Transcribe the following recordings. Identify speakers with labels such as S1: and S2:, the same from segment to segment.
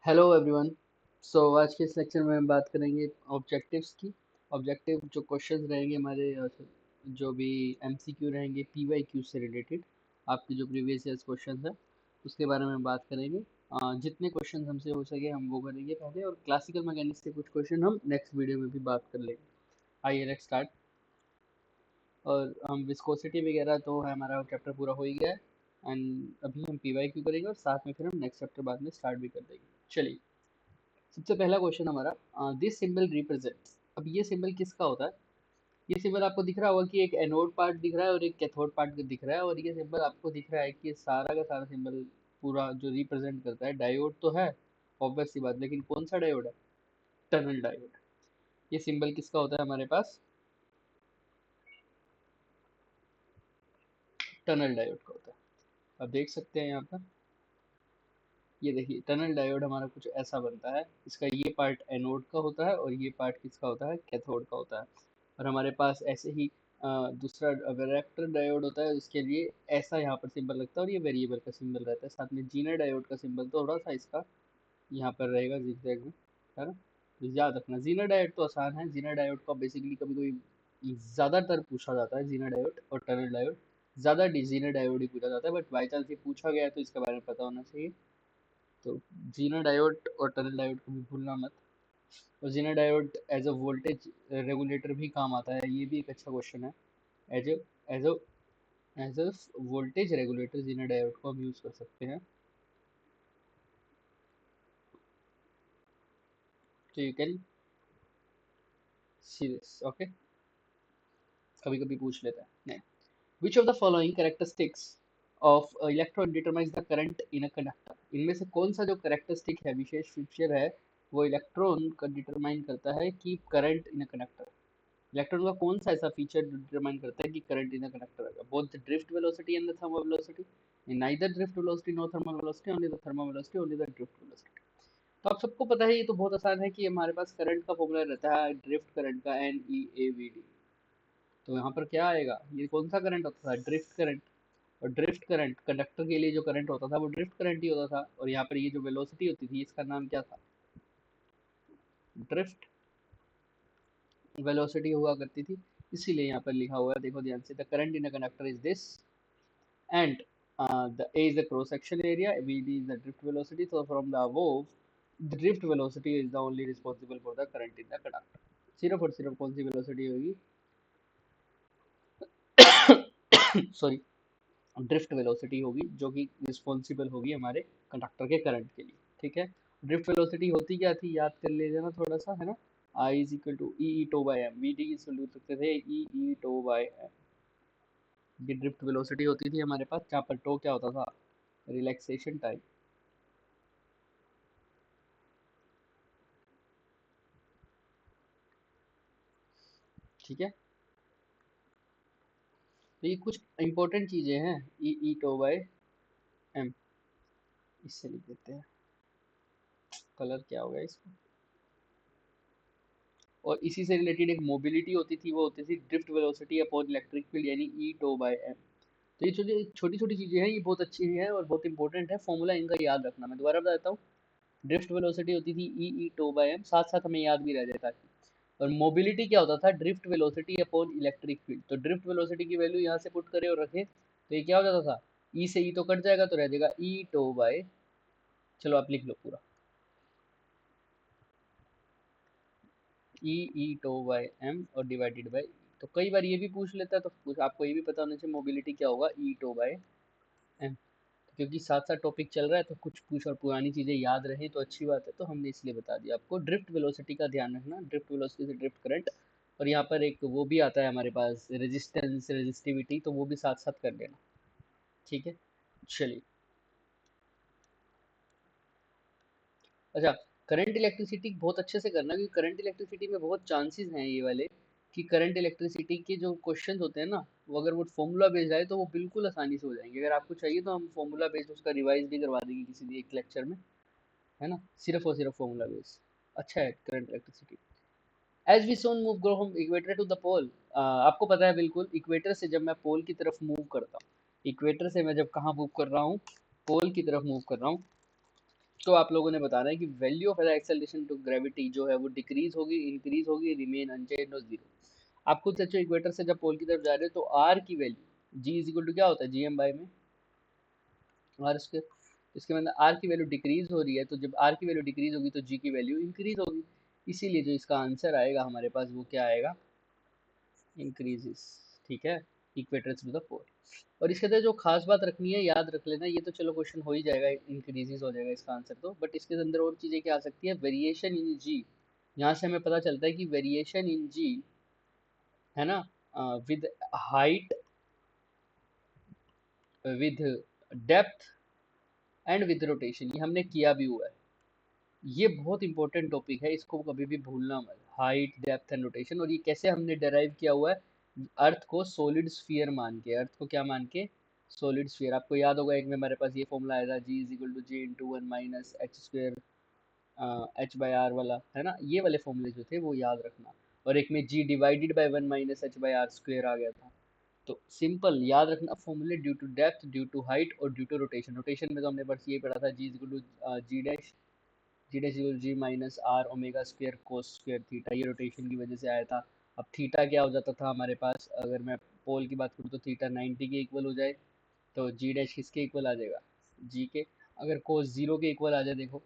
S1: Hello everyone. आज के इस लेक्चर में हम बात करेंगे ऑब्जेक्टिव्स की। ऑब्जेक्टिव जो क्वेश्चंस रहेंगे हमारे जो भी एमसीक्यू रहेंगे पीवाईक्यू से रिलेटेड, आपके जो प्रीवियस ईयर्स क्वेश्चंस है उसके बारे में बात करेंगे। जितने क्वेश्चंस हमसे हो सके हम वो करेंगे पहले, और क्लासिकल मैकेनिक्स के कुछ क्वेश्चन हम नेक्स्ट वीडियो में भी बात कर लेंगे। आइए लेट्स स्टार्ट। और हम विस्कोसिटी वगैरह तो है, हमारा चैप्टर पूरा हो ही गया है। एंड अभी हम पीवाईक्यू करेंगे और साथ में फिर हम नेक्स्ट चैप्टर बाद में स्टार्ट भी कर देंगे। चलिए, सबसे पहला क्वेश्चन हमारा, दिस सिंबल रिप्रेजेंट्स। अब ये सिंबल किसका होता है? ये सिंबल आपको दिख रहा होगा कि एक एनोड पार्ट दिख रहा है और एक कैथोड पार्ट दिख रहा है, और ये सिंबल आपको दिख रहा है कि ये सारा का सारा सिंबल पूरा जो रिप्रेजेंट करता है डायोड तो है, ऑब्वियस सी बात, लेकिन कौन सा डायोड है? Tunnel diode. ये सिंबल किसका होता है हमारे पास? टनल डायोड का होता है। अब देख सकते हैं यहाँ पर, ये देखिए टनल डायोड हमारा कुछ ऐसा बनता है। इसका ये पार्ट एनोड का होता है और ये पार्ट किसका होता है? कैथोड का होता है। और हमारे पास ऐसे ही दूसरा वेरेक्टर डायोड होता है, उसके लिए ऐसा यहाँ पर सिंबल लगता है और ये वेरिएबल का सिंबल रहता है। साथ में जीना डायोड का सिंबल थोड़ा सा इसका यहाँ पर रहेगा जिगजैग में, है ना? तो याद रखना, जीना डायोड तो आसान है। जीना डायोड का बेसिकली कभी कोई ज़्यादातर पूछा जाता है, जीना डायोड और टनल डायोड ज़्यादा जीना डायोड ही पूछा जाता है, बट बाई चांस ये पूछा गया है तो इसके बारे में पता होना चाहिए। तो जीना डायोड और टनल डायोड को भी भूलना मत। और Zener diode as a voltage regulator भी काम आता है, ये भी एक अच्छा क्वेश्चन है। As a as a as a voltage regulator zener diode को हम यूज कर सकते हैं। तो you can see this, okay. कभी कभी पूछ लेता है नहीं। Which of the following characteristics of electron determines the current in a conductor? इनमें से कौन सा जो कैरेक्टरिस्टिक है, विशेष फीचर है, वो इलेक्ट्रॉन का डिटरमाइन करता है कि current in a conductor? Electron का कौन सा ऐसा फीचर डिटरमाइन करता है कि करंट इन द कंडक्टर आएगा? Both the drift velocity and the thermal velocity, neither drift velocity no thermal velocity, only the thermal velocity, only the drift velocity. तो आप सबको पता है, ये तो बहुत आसान है कि हमारे पास करंट का फॉर्मूला रहता है ड्रिफ्ट करंट का, NEAVD। तो यहाँ पर क्या आएगा? ये कौन सा करंट होता था? Drift current. और ड्रिफ्ट करंट कंडक्टर के लिए जो करंट होता था वो ड्रिफ्ट करंट ही होता था। और यहाँ पर ये जो वेलोसिटी होती थी इसका नाम क्या था? ड्रिफ्ट वेलोसिटी हुआ करती थी। इसीलिए यहाँ पर लिखा हुआ है, देखो ध्यान से, the current in a conductor is this, and the A is the cross section area, VD is the drift velocity. So from the above, the drift velocity is the only responsible for the current in the conductor. सिर्फ और सिर्फ कौन सी velocity होगी? Sorry, drift velocity होगी जो कि responsible होगी हमारे कंडक्टर के करंट के लिए। ठीक है, ड्रिफ्ट वेलोसिटी होती क्या थी, याद कर लीजिए ना थोड़ा सा, है ना? I is equal to E E tau by M, V D is लिख सकते थे E E tau by M. ये ड्रिफ्ट वेलोसिटी होती थी हमारे पास, जहाँ पर टो क्या होता था? Relaxation time. ठीक है, तो ये कुछ इंपॉर्टेंट चीजें हैं। ई ई टो बाय एम, इससे लिख देते हैं। कलर क्या होगा इसको? और इसी से रिलेटेड एक मोबिलिटी होती थी, वो होती थी drift velocity upon electric field, यानी ई टो बाय एम। तो ये छोटी छोटी चीजें हैं, ये बहुत अच्छी हैं और बहुत इंपॉर्टेंट है। फॉर्मूला इनका याद रखना, मैं दोबारा बता देता हूँ। ड्रिफ्ट वेलोसिटी होती थी ई ई टो बाय एम, साथ साथ हमें याद भी रह जाता है। और मोबिलिटी क्या होता था? Drift velocity upon electric field. तो ड्रिफ्ट वेलोसिटी की वैल्यू यहाँ से पुट करें और रखें तो ये क्या हो जाता था? ई से ई तो कट जाएगा, तो रह जाएगा ई टो बाय, चलो आप लिख लो पूरा, ई ई टो बाय एम और डिवाइडेड बाय। तो कई बार ये भी पूछ लेता है, तो कुछ आपको ये भी पता होना चाहिए मोबिलिटी क्या होगा, ई टो बाय एम। क्योंकि साथ साथ टॉपिक चल रहा है तो कुछ कुछ और पुरानी चीज़ें याद रहे तो अच्छी बात है, तो हमने इसलिए बता दिया आपको। ड्रिफ्ट वेलोसिटी का ध्यान रखना, ड्रिफ्ट वेलोसिटी से ड्रिफ्ट करंट। और यहाँ पर एक वो भी आता है हमारे पास, रेजिस्टेंस रेजिस्टिविटी, तो वो भी साथ साथ कर लेना। ठीक है, चलिए। अच्छा, करंट इलेक्ट्रिसिटी बहुत अच्छे से करना, क्योंकि करंट इलेक्ट्रिसिटी में बहुत चांसेस हैं ये वाले कि करंट इलेक्ट्रिसिटी के जो क्वेश्चन होते हैं ना, वो अगर वो फॉर्मूला बेस्ड आए तो वो बिल्कुल आसानी से हो जाएंगे। अगर आपको चाहिए तो हम फॉर्मूला बेस्ड उसका रिवाइज भी करवा देंगे किसी भी एक लेक्चर में, है ना? सिर्फ और सिर्फ फॉर्मूला बेस्ड अच्छा है current electricity. As we soon move grow हम इक्वेटर टू द पोल, आपको पता है बिल्कुल, इक्वेटर से जब मैं पोल की तरफ मूव करता हूँ, इक्वेटर से मैं जब कहाँ मूव कर रहा हूँ? पोल की तरफ मूव कर रहा हूँ, तो आप लोगों ने बताना है कि value of acceleration to gravity जो है वो डिक्रीज होगी, इंक्रीज होगी, रिमेन अनचेंज्ड और जीरो। आप खुद सोचो, इक्वेटर से जब पोल की तरफ जा रहे हो तो आर की value G is equal to क्या होता है, जी एम बाई में आर स्क्वायर। इसके मतलब आर की वैल्यू डिक्रीज हो रही है, तो जब आर की वैल्यू डिक्रीज होगी तो जी की वैल्यू इंक्रीज होगी। इसीलिए जो इसका आंसर आएगा हमारे पास वो क्या आएगा, इंक्रीजेस। ठीक है, इक्वेटर टू द पोल। और इसके अंदर जो खास बात रखनी है, याद रख लेना, ये तो चलो क्वेश्चन हो ही जाएगा, इंक्रीजेस हो जाएगा इसका आंसर तो, बट इसके अंदर और चीजें क्या आ सकती है, वेरिएशन इन जी। यहाँ से हमें पता चलता है कि वेरिएशन इन जी है ना, with height, with depth and with rotation, ये हमने किया भी हुआ है। ये बहुत इंपॉर्टेंट टॉपिक है, इसको कभी भी भूलना मत, हाइट डेप्थ एंड रोटेशन। और ये कैसे हमने डेराइव किया हुआ है, अर्थ को सॉलिड स्फीयर मान के, अर्थ को क्या मान के, सॉलिड स्फीयर। आपको याद होगा एक में हमारे पास ये फॉर्मूला आया था, g is equal to g into one minus h square, h by r वाला है ना, ये वाले फॉर्मूले जो थे वो याद रखना। और एक में g divided by one minus h by r square आ गया था। तो सिंपल याद रखना फॉर्मूले, due to depth, due to height और ड्यू टू रोटेशन। रोटेशन में तो हमने बस ये पढ़ा था, g is equal to g dash, g dash equal g minus r omega square cos square theta, ये रोटेशन की वजह से आया था। अब थीटा क्या हो जाता था हमारे पास, अगर मैं पोल की बात करूँ तो थीटा 90 के इक्वल हो जाए, तो जी डैश किसके इक्वल आ जाएगा, जी के। अगर कोस जीरो के इक्वल आ जाए देखो,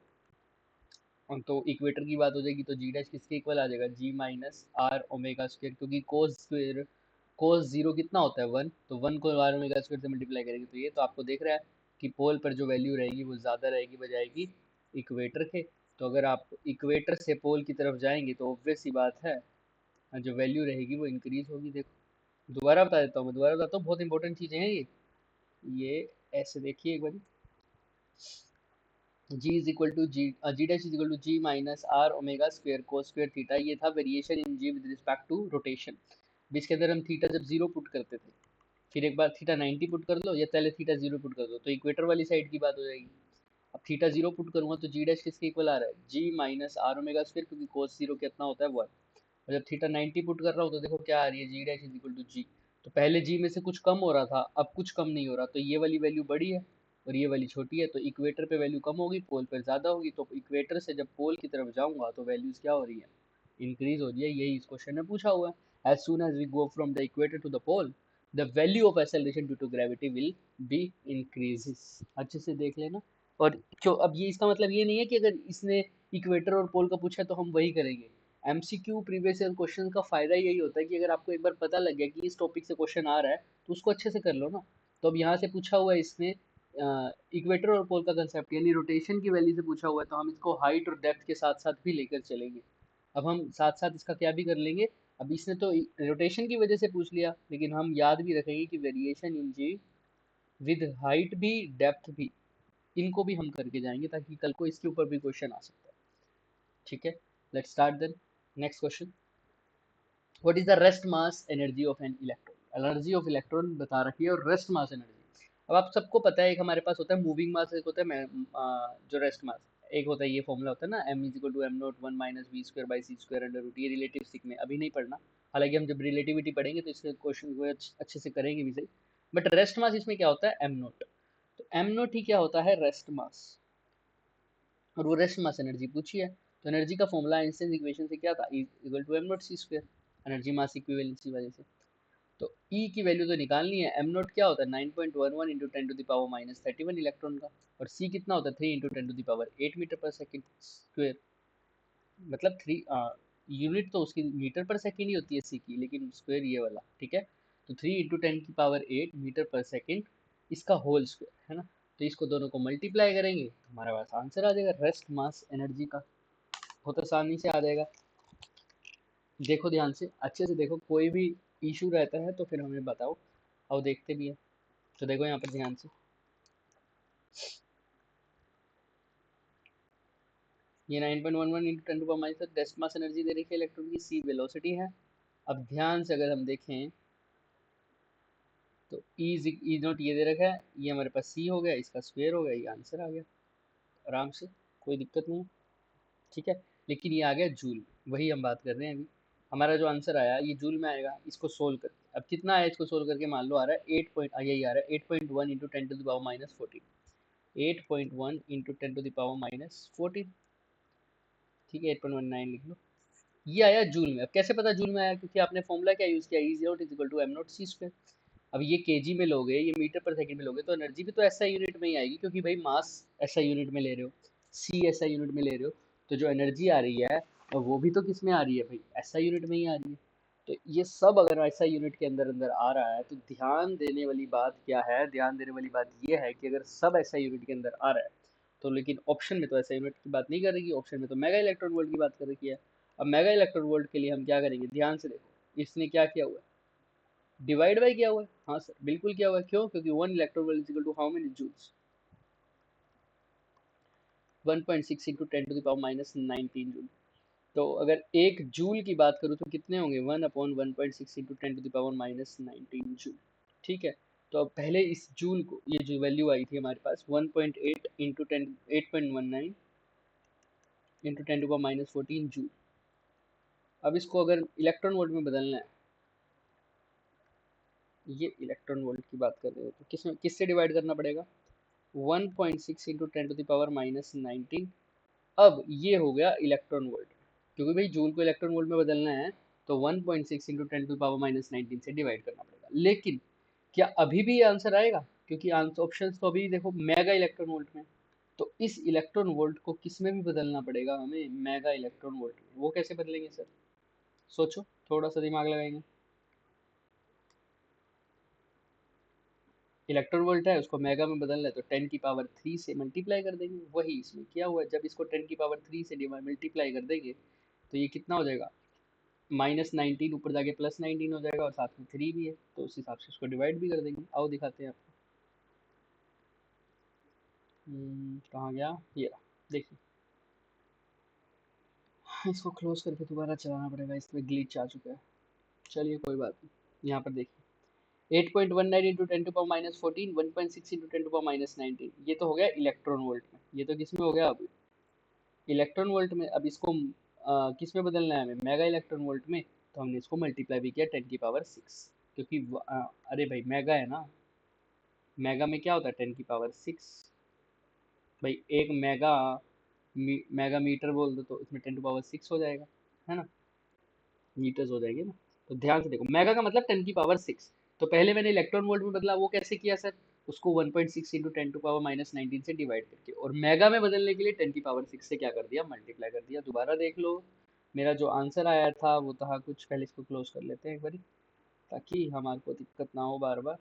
S1: तो इक्वेटर की बात हो जाएगी, तो जी डैश किसके इक्वल आ जाएगा, जी माइनस आर ओमेगा स्क्वायर, क्योंकि कोस स्क्वायर, कोस जीरो कितना होता है वन, तो वन को आर ओमेगा स्क्वायर से मल्टीप्लाई करेंगे, तो ये तो आपको देख रहा है कि पोल पर जो वैल्यू रहेगी वो ज़्यादा रहेगी बजाएगी इक्वेटर के। तो अगर आप इक्वेटर से पोल की तरफ जाएंगे तो ऑब्वियस सी बात है, जो वैल्यू रहेगी वो इंक्रीज होगी। देखो दोबारा बता देता हूँ, मैं दोबारा बताता हूँ, बहुत इंपॉर्टेंट चीज़ें हैं ये ऐसे देखिए एक बार, g is equal to g, g dash is equal to g minus r omega square cos square theta, ये था variation in ji with respect to rotation. जिसके अंदर हम थीटा जब जीरो पुट करते थे, फिर एक बार थीटा 90 पुट कर लो या पहले थीटा जीरो पुट कर दो, तो इक्वेटर वाली साइड की बात हो जाएगी। अब थीटा जीरो पुट करूंगा तो जी डैश किसके इक्वल आ रहा है, जी माइनस आर ओमेगा स्क्वायर, क्योंकि कोस जीरो कितना होता है वन। और जब थीटा 90 पुट कर रहा हूँ तो देखो क्या आ रही है, जी डैश इज इक्वल टू जी। तो पहले जी में से कुछ कम हो रहा था, अब कुछ कम नहीं हो रहा, तो ये वाली वैल्यू बड़ी है और ये वाली छोटी है, तो इक्वेटर पे वैल्यू कम होगी, पोल पर ज़्यादा होगी। तो इक्वेटर से जब पोल की तरफ जाऊंगा तो वैल्यूज क्या हो रही है, इंक्रीज हो रही है। यही इस क्वेश्चन में पूछा हुआ है, as soon as we go from the equator to the pole the value of acceleration due to gravity will be increases. अच्छे से देख लेना। और जो अब ये इसका मतलब ये नहीं है कि अगर इसने इक्वेटर और पोल का पूछा तो हम वही करेंगे। एमसीक्यू प्रीवियस ईयर क्वेश्चन का फायदा यही होता है कि अगर आपको एक बार पता लग गया कि इस टॉपिक से क्वेश्चन आ रहा है तो उसको अच्छे से कर लो ना। तो अब यहाँ से पूछा हुआ है इसने इक्वेटर और पोल का कंसेप्ट, यानी रोटेशन की वैल्यू से पूछा हुआ है, तो हम इसको हाइट और डेप्थ के साथ साथ भी लेकर चलेंगे। अब हम साथ साथ इसका क्या भी कर लेंगे, अब इसने तो रोटेशन की वजह से पूछ लिया, लेकिन हम याद भी रखेंगे कि variation in ji with height भी डेप्थ भी, इनको भी हम करके जाएंगे ताकि कल को इसके ऊपर भी क्वेश्चन आ सकता है। ठीक है, let's start then. Next question, what is the rest mass energy of an electron. Energy of electron बता रखी है और रेस्ट मास एनर्जी। अब आप सबको पता है, एक हमारे पास होता है मूविंग मास, एक होता है जो रेस्ट मास। एक होता है, ये फॉर्मूला होता है ना, m is equal to M not one minus V square by C square under root, ये रिलेटिविस्टिक में अभी नहीं पढ़ना, हालांकि हम जब रिलेटिविटी पढ़ेंगे तो इसके क्वेश्चन को अच्छे से करेंगे भी सही। बट रेस्ट मास इसमें क्या होता है, एम नॉट। तो एम नॉट ही क्या होता है, रेस्ट मास। और वो रेस्ट मास एनर्जी पूछी है, तो एनर्जी का फॉर्मूला आइंस्टाइन इक्वेशन से क्या था, E equal to M not C square, energy mass equivalency वजह से। तो E की वैल्यू तो निकालनी है, एम नॉट क्या होता है 9.11 into ten to the power minus 31 electron का, और C कितना होता है 3 into ten to the power 8 metre per second square. मतलब थ्री यूनिट तो उसकी मीटर पर सेकेंड ही होती है सी की, लेकिन स्क्वायर ये वाला, ठीक है। तो 3 इंटू टेन की पावर 8 मीटर पर सेकेंड, इसका होल स्क्वायर है ना। तो इसको दोनों को मल्टीप्लाई करेंगे तो हमारे पास आंसर आ जाएगा रेस्ट मास एनर्जी का, बहुत आसानी से आ जाएगा। देखो ध्यान से, अच्छे से देखो, कोई भी इशू रहता है तो फिर हमें बताओ, और देखते भी हैं। तो देखो यहाँ पर ध्यान से, ये 9.11 into ten to power minus rest mass energy दे रखी है इलेक्ट्रॉन की, सी वेलोसिटी है। अब ध्यान से अगर हम देखें तो ई नोट ये दे रखा है, ये हमारे पास सी हो गया, इसका स्क्वायर हो गया, ये आंसर आ गया आराम से, कोई दिक्कत नहीं। ठीक है, लेकिन ये आ गया जूल, वही हम बात कर रहे हैं अभी। हमारा जो आंसर आया ये जूल में आएगा, इसको सोल्व करके। अब कितना आया इसको सोल्व करके, मान लो आ रहा है 8 पॉइंट, यही आ रहा है 8.1 into ten to the power minus 14। 8.1 into 10⁻⁻14, ठीक है, 8.19 लिख लो। ये आया जूल में। अब कैसे पता जूल में आया? क्योंकि आपने फॉर्मूला क्या यूज़ किया, E zero is equal to M not C square. अब ये केजी में लोगे, ये मीटर पर सेकंड में लोगे, तो एनर्जी भी तो ऐसा यूनिट में ही आएगी, क्योंकि भाई मास ऐसा यूनिट में ले रहे हो, सी ऐसा यूनिट में ले रहे हो, तो जो एनर्जी आ रही है वो भी तो किस में आ रही है भाई, ऐसा यूनिट में ही आ रही है। तो ये सब अगर ऐसा यूनिट के अंदर अंदर आ रहा है, तो ध्यान देने वाली बात क्या है, ध्यान देने वाली बात ये है कि अगर सब ऐसा यूनिट के अंदर आ रहा है, तो लेकिन ऑप्शन में तो ऐसा यूनिट की बात नहीं कर रही, ऑप्शन में तो मेगा इलेक्ट्रॉन वोल्ट की बात कर रखी है। अब मेगा इलेक्ट्रॉन वोल्ट के लिए हम क्या करेंगे, ध्यान से देखो, इसने क्या किया हुआ है, डिवाइड बाई किया हुआ है। हाँ सर बिल्कुल किया हुआ है, क्यों? क्योंकि 1 electron volt is equal to how many joules, 1.6 into 10⁻⁻19 joule. तो अगर एक जूल की बात करूँ तो कितने होंगे, 1/1.6 इंटू 10⁻⁻19 जूल, ठीक है। तो अब पहले इस जूल को, ये जो वैल्यू आई थी हमारे पास 1.8 इंटू 10 8.19 इंटू 10⁻⁻14 जूल। अब इसको अगर इलेक्ट्रॉन वोल्ट में बदलना है, ये इलेक्ट्रॉन वोल्ट की बात कर रहे हो, तो किससे डिवाइड करना पड़ेगा, 1.6 इंटू 10⁻⁻19। अब ये हो गया इलेक्ट्रॉन वोल्ट, क्योंकि भाई जूल को इलेक्ट्रॉन वोल्ट में बदलना है, तो 1.6 इंटू 10⁻⁻19 से डिवाइड करना पड़ेगा। लेकिन क्या अभी भी आंसर आएगा, क्योंकि आंसर ऑप्शन तो अभी देखो मेगा इलेक्ट्रॉन वोल्ट में, तो इस इलेक्ट्रॉन वोल्ट को किस में भी बदलना पड़ेगा हमें, मेगा इलेक्ट्रॉन वोल्ट में। वो कैसे बदलेंगे सर, सोचो, थोड़ा सा दिमाग लगाएंगे। इलेक्ट्रॉन वोल्ट है, उसको मेगा में बदलना है, तो 10⁻³ से मल्टीप्लाई कर देंगे, वही इसमें किया हुआ है। जब इसको 10⁻³ से मल्टीप्लाई कर देंगे, तो ये कितना हो जाएगा, -19, ऊपर जाके +19 हो जाएगा, और साथ में 3 भी है, तो उस हिसाब से उसको डिवाइड भी कर देंगे। आओ दिखाते हैं आपको। कहाँ गया, ये रहा, देखिए। इसको क्लोज करके दोबारा चलाना पड़ेगा, इसमें ग्लिच आ चुका है। चलिए कोई बात नहीं, यहाँ पर देखिए 8.19 इंटू 10⁻⁻14, 1.6 इंटू 10⁻⁻19, ये तो हो गया इलेक्ट्रॉन वोल्ट में। ये तो किस में हो गया, अभी इलेक्ट्रॉन वोल्ट में। अब इसको किस में बदलना है हमें, मेगा इलेक्ट्रॉन वोल्ट में, तो हमने इसको मल्टीप्लाई भी किया 10⁶, क्योंकि अरे भाई मेगा है ना, मेगा में क्या होता है 10⁶। भाई एक मेगा मीटर बोल दो तो इसमें 10⁶ हो जाएगा, है ना, मीटर्स हो जाएंगे ना। तो ध्यान से देखो, मेगा का मतलब 10⁶। तो पहले मैंने इलेक्ट्रॉन वोल्ट में बदला, वो कैसे किया सर, उसको 1.6 इंटू 10⁻⁻19 से डिवाइड करके, और मेगा में बदलने के लिए 10⁶ से क्या कर दिया, मल्टीप्लाई कर दिया। दोबारा देख लो, मेरा जो आंसर आया था वो था कुछ, पहले इसको क्लोज कर लेते हैं एक बारी, ताकि हमारे को दिक्कत ना हो बार बार।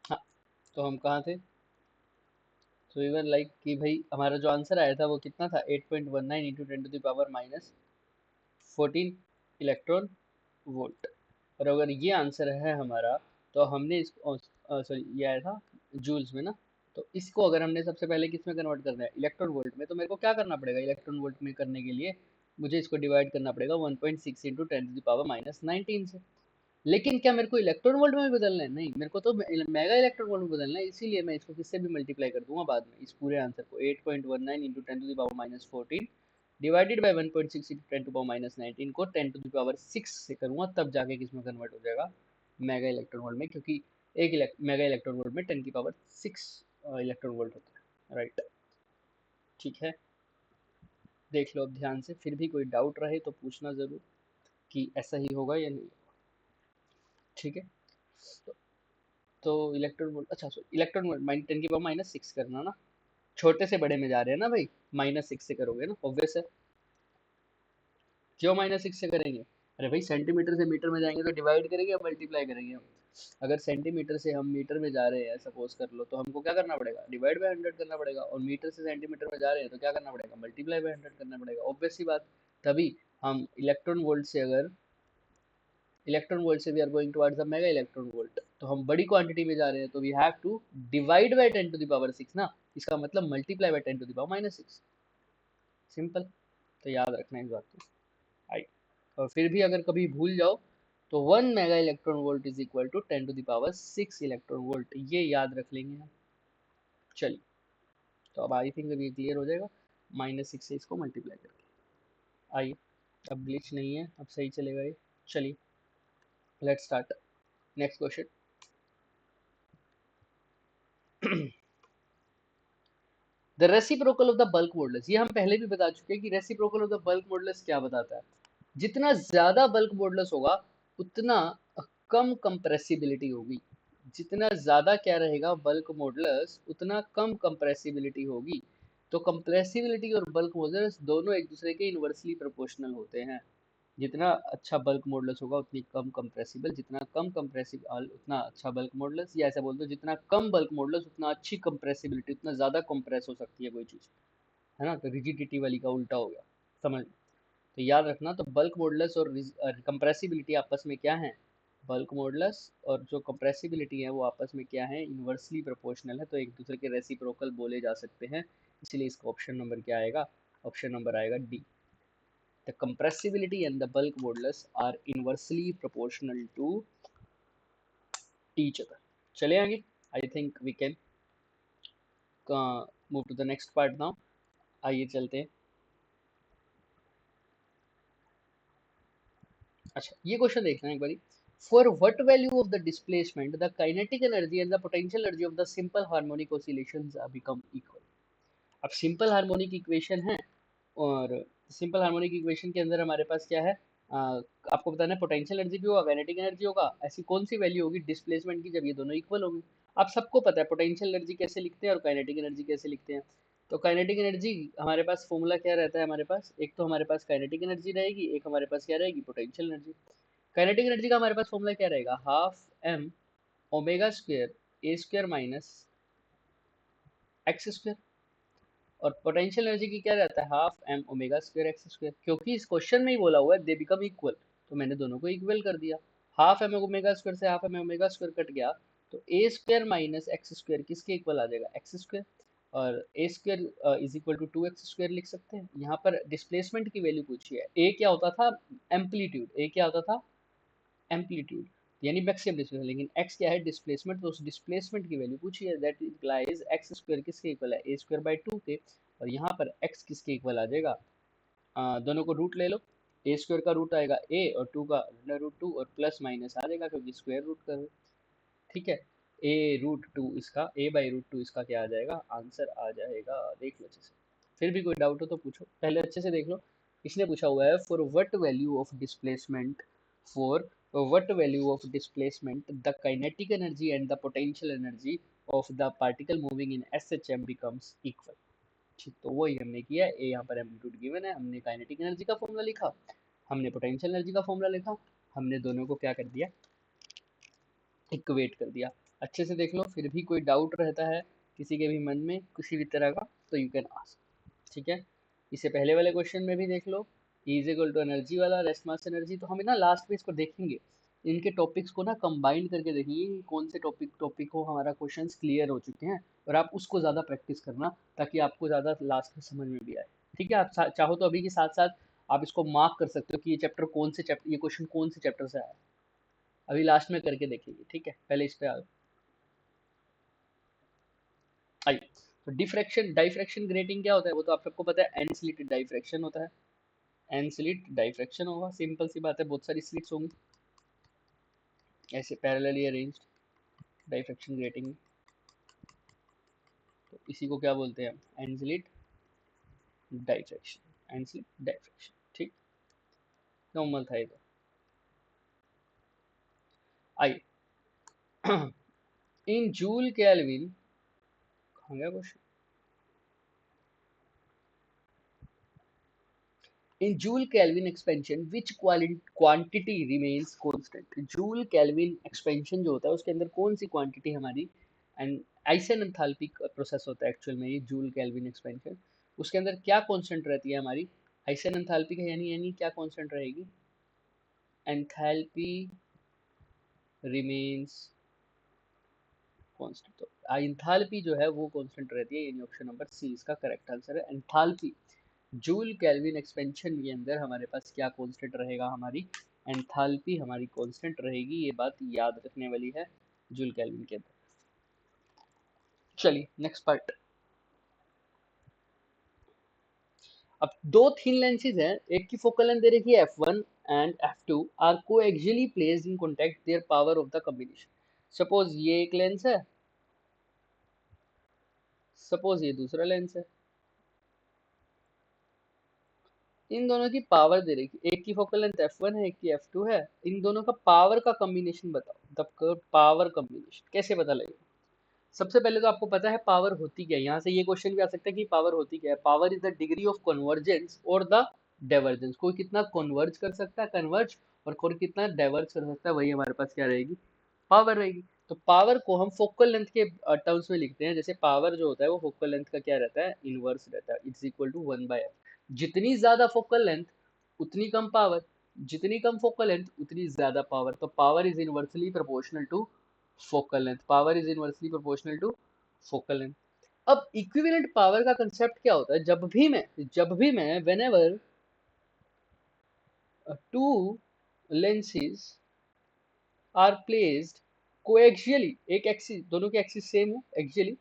S1: हाँ, तो हम कहाँ थे, तो इवन लाइक कि भाई हमारा जो आंसर आया था वो कितना था, 8.19 इंटू 10⁻⁻14 इलेक्ट्रॉन वोल्ट। और अगर ये आंसर है हमारा, तो हमने इसको, सॉरी ये आया था जूल्स में ना, तो इसको अगर हमने सबसे पहले किस में कन्वर्ट करना है, इलेक्ट्रॉन वोल्ट में, तो मेरे को क्या करना पड़ेगा, इलेक्ट्रॉन वोल्ट में करने के लिए मुझे इसको डिवाइड करना पड़ेगा 1.6 इंटू 10⁻⁻19 से। लेकिन क्या मेरे को इलेक्ट्रॉन वोल्ट में भी बदलना है, नहीं, मेरे को तो मेगा इलेक्ट्रॉन वोल्ट में बदलना है, इसीलिए मैं इसको किससे भी मल्टीप्लाई कर दूंगा बाद में, इस पूरे आंसर को 8.19 इंटू 10⁻⁻14 डिवाइडेड बाई 1.6 इंटू 10⁻⁻19 को 10⁻6 से करूंगा, तब जाके किस में कन्वर्ट हो जाएगा, मेगा इलेक्ट्रॉन वोल्ट में, क्योंकि एक मेगा इलेक्ट्रॉन वोल्ट में 10⁶ इलेक्ट्रॉन वोल्ट होता है, राइट। ठीक है, देख लो अब ध्यान से, फिर भी कोई डाउट रहे तो पूछना ज़रूर कि ऐसा ही होगा या नहीं। ठीक है, तो इलेक्ट्रॉन वोल्ट, अच्छा सो इलेक्ट्रॉन वोल्ट -10⁻⁻6 करना ना, छोटे से बड़े में जा रहे हैं ना भाई, -6 से करोगे ना, ऑब्वियस है। क्यों -6 से करेंगे, अरे भाई सेंटीमीटर से मीटर में जाएंगे तो डिवाइड करेंगे या मल्टीप्लाई करेंगे हम। अगर सेंटीमीटर से हम मीटर में जा रहे हैं सपोज कर लो, तो हमको क्या करना पड़ेगा, डिवाइड बाय 100 करना पड़ेगा, और मीटर से सेंटीमीटर में जा रहे हैं तो क्या करना पड़ेगा, मल्टीप्लाई बाय 100 करना पड़ेगा, ऑब्वियस सी बात। तभी हम इलेक्ट्रॉन वोल्ट से, अगर इलेक्ट्रॉन वोल्ट से we are going towards the mega electron volt, तो हम बड़ी क्वांटिटी में जा रहे हैं, तो we have to divide by 10⁶ ना, इसका मतलब मल्टीप्लाई बाय 10⁻⁻6, सिंपल। तो याद रखना इस बात को, राइट। और फिर भी अगर कभी भूल जाओ, तो 1 mega electron volt is equal to 10⁶ electron volt, ये याद रख लेंगे हम। चलिए, तो अब आई थिंक ये क्लियर हो जाएगा, -6 से इसको मल्टीप्लाई करके। आइए, अब ग्लिच नहीं है, अब सही चलेगा ये। चलिए, let's start next question. The reciprocal of the bulk modulus, ये हम पहले भी बता चुके हैं कि reciprocal of the bulk modulus क्या बताता है। जितना ज्यादा बल्क मॉडुलस होगा उतना कम कंप्रेसिबिलिटी होगी। जितना ज्यादा क्या रहेगा बल्क मॉडुलस, उतना कम कंप्रेसिबिलिटी होगी। तो कंप्रेसिबिलिटी और बल्क मॉडुलस दोनों एक दूसरे के इनवर्सली प्रोपोर्शनल होते हैं। जितना अच्छा बल्क मॉडुलस होगा उतनी कम कंप्रेसिबल, जितना कम कंप्रेसिबल उतना अच्छा बल्क मॉडुलस, या ऐसा बोल दो जितना कम बल्क मॉडुलस उतना अच्छी कंप्रेसिबिलिटी, उतना ज्यादा कंप्रेस हो सकती है कोई चीज, है ना। तो रिजिडिटी वाली का उल्टा हो गया, समझ। तो याद रखना, तो बल्क मॉडुलस और कंप्रेसिबिलिटी आपस में क्या है, बल्क मॉडुलस और जो कंप्रेसिबिलिटी है वो आपस में क्या है, इनवर्सली प्रोपोर्शनल है, तो एक दूसरे के रेसिप्रोकल बोले जा सकते हैं। इसलिए इसका ऑप्शन नंबर क्या आएगा, ऑप्शन नंबर आएगा D. The compressibility and the bulk modulus are inversely proportional to each other. चले आगे, I think we can move to the next part now. आइए चलते हैं। अच्छा, ये क्वेश्चन देखना है एक बारी। For what value of the displacement the kinetic energy and the potential energy of the simple harmonic oscillations become equal? अब सिंपल हार्मोनिक इक्वेशन है, और सिंपल हार्मोनिक इक्वेशन के अंदर हमारे पास क्या है, आपको बताना है पोटेंशियल एनर्जी भी होगा, काइनेटिक एनर्जी होगा। ऐसी कौन सी वैल्यू होगी डिस्प्लेसमेंट की जब ये दोनों इक्वल होंगे। आप सबको पता है पोटेंशियल एनर्जी कैसे लिखते हैं और काइनेटिक एनर्जी कैसे लिखते हैं। तो काइनेटिक एनर्जी हमारे पास फॉर्मूला क्या रहता है, हमारे पास एक तो हमारे पास काइनेटिक एनर्जी रहेगी, एक हमारे पास क्या रहेगी, पोटेंशियल एनर्जी। काइनेटिक एनर्जी का हमारे पास फॉर्मूला क्या रहेगा, half M omega square A square minus x square. और पोटेंशियल एनर्जी की क्या रहता है, half M omega square X square. क्योंकि इस क्वेश्चन में ही बोला हुआ है दे बिकम इक्वल, तो मैंने दोनों को इक्वल कर दिया। हाफ एम ओमेगा स्क्वायर से half M omega square cut गया, तो a square minus x square किसके इक्वल आ जाएगा, एक्स स्क्वायर। और a square is equal to 2x square लिख सकते हैं। यहाँ पर डिस्प्लेसमेंट की वैल्यू पूछी है, ए क्या होता था, एम्पलीट्यूड, ए क्या होता था, एम्पलीट्यूड, यानी मैक्सिमम डिस्प्लेसमेंट। लेकिन x क्या है, डिस्प्लेसमेंट, तो उस डिस्प्लेसमेंट की वैल्यू पूछी है, दैट इम्प्लाइज एक्स स्क्वायर किसके इक्वल है, ए स्क्वायर बाई 2 के। और यहाँ पर x किसके इक्वल आ जाएगा, दोनों को रूट ले लो, ए स्क्वायर का रूट आएगा a और 2 का √2, और प्लस माइनस आ जाएगा क्योंकि स्क्वायर रूट कर, ठीक है। a√2 इसका, a/√2 इसका क्या आ जाएगा, आंसर आ जाएगा। देख लो अच्छे से, फिर भी कोई डाउट हो तो पूछो, पहले अच्छे से देख लो। इसने पूछा हुआ है for what value of displacement, for what value of displacement the kinetic energy and the potential energy of the particle moving in SHM becomes equal। ठीक, तो वही हमने किया। ए यहाँ पर एम्पलीट्यूड गिवन है, हमने काइनेटिक एनर्जी का फॉर्मूला लिखा, हमने पोटेंशियल एनर्जी का फॉर्मूला लिखा, हमने दोनों को क्या कर दिया, इक्वेट कर दिया। अच्छे से देख लो, फिर भी कोई डाउट रहता है किसी के भी मन में किसी भी तरह का, तो यू कैन आस्क, ठीक है। इससे पहले वाले क्वेश्चन में भी देख लो, E is equal to energy वाला, रेस्ट मास एनर्जी। तो हम ना लास्ट में इसको देखेंगे, इनके टॉपिक्स को ना कंबाइन करके देखेंगे कि कौन से टॉपिक को हमारा क्वेश्चंस क्लियर हो चुके हैं, और आप उसको ज़्यादा प्रैक्टिस करना ताकि आपको ज़्यादा लास्ट में समझ में भी आए। ठीक है, आप चाहो तो अभी के साथ साथ आप इसको मार्क कर सकते हो कि ये चैप्टर कौन से चैप्टर, ये क्वेश्चन कौन से चैप्टर से आया, अभी लास्ट में करके देखेंगे। ठीक है, पहले इस पे आओ। आइए, तो डिफ्रैक्शन डाइफ्रैक्शन ग्रेटिंग क्या होता है, वो तो आप सबको पता है, एन स्लिट डाइफ्रैक्शन होता है। एन स्लिट डाइफ्रैक्शन होगा, सिंपल सी बात है, बहुत सारी स्लिट्स होंगी ऐसे पैरेलली अरेंज्ड डाइफ्रैक्शन ग्रेटिंग। तो इसी को क्या बोलते हैं, N slit diffraction, N slit diffraction. ठीक, नॉर्मल था ये तो। आइए, इन जूल केल्विन, कहाँ गया question, in joule kelvin expansion which quantity remains constant। joule kelvin expansion जो होता है उसके अंदर कौन सी क्वांटिटी हमारी, एंड आइसन एंथैल्पी प्रोसेस होता है एक्चुअल में ये जूल केल्विन एक्सपेंशन, उसके अंदर क्या कांस्टेंट रहती है हमारी, आइसन एंथैल्पी का यानी क्या कांस्टेंट रहेगी, एंथैल्पी रिमेन्स कांस्टेंट। तो एंथैल्पी जो है वो कांस्टेंट रहती है, यानी ऑप्शन नंबर सी इसका करेक्ट आंसर है, एंथैल्पी। जूल केल्विन एक्सपेंशन के अंदर हमारे पास क्या कांस्टेंट रहेगा हमारी, एंथैल्पी हमारी कांस्टेंट रहेगी, ये बात याद रखने वाली है जूल केल्विन के अंदर। चलिए नेक्स्ट पार्ट। अब दो थिन लेंसेज हैं, एक की फोकल लेंथ दे रखी है f1 and f2 are coaxially placed in contact, there power of the combination. Suppose ये एक लेंस है, सपोज ये दूसरा लेंस है, इन दोनों की पावर दे रखी है, एक की फोकल लेंथ f1 है, एक की f2 है, इन दोनों का पावर का कॉम्बिनेशन बताओ। द पावर कॉम्बिनेशन कैसे पता लगेगा? सबसे पहले तो आपको पता है पावर होती क्या है, यहाँ से ये क्वेश्चन भी आ सकता है कि पावर होती क्या है। Power is the degree of convergence और द डाइवर्जेंस, कोई कितना कन्वर्ज कर सकता है, कन्वर्ज, और कोई कितना डाइवर्ज कर सकता है, वही हमारे पास क्या रहेगी, पावर रहेगी। तो पावर को हम फोकल लेंथ के टर्म्स में लिखते हैं, जैसे पावर जो होता है वो फोकल लेंथ का क्या रहता है, इनवर्स रहता है, इट्स इक्वल टू 1/f। जितनी ज्यादा फोकल लेंथ उतनी कम पावर, जितनी कम फोकल लेंथ उतनी ज्यादा पावर। तो power is inversely proportional to focal length, power is inversely proportional to focal length. अब इक्विवेलेंट पावर का कंसेप्ट क्या होता है, जब भी मैं whenever two lenses are placed coaxially, एक एक्सिस, दोनों के एक्सिस सेम हो एक्सियली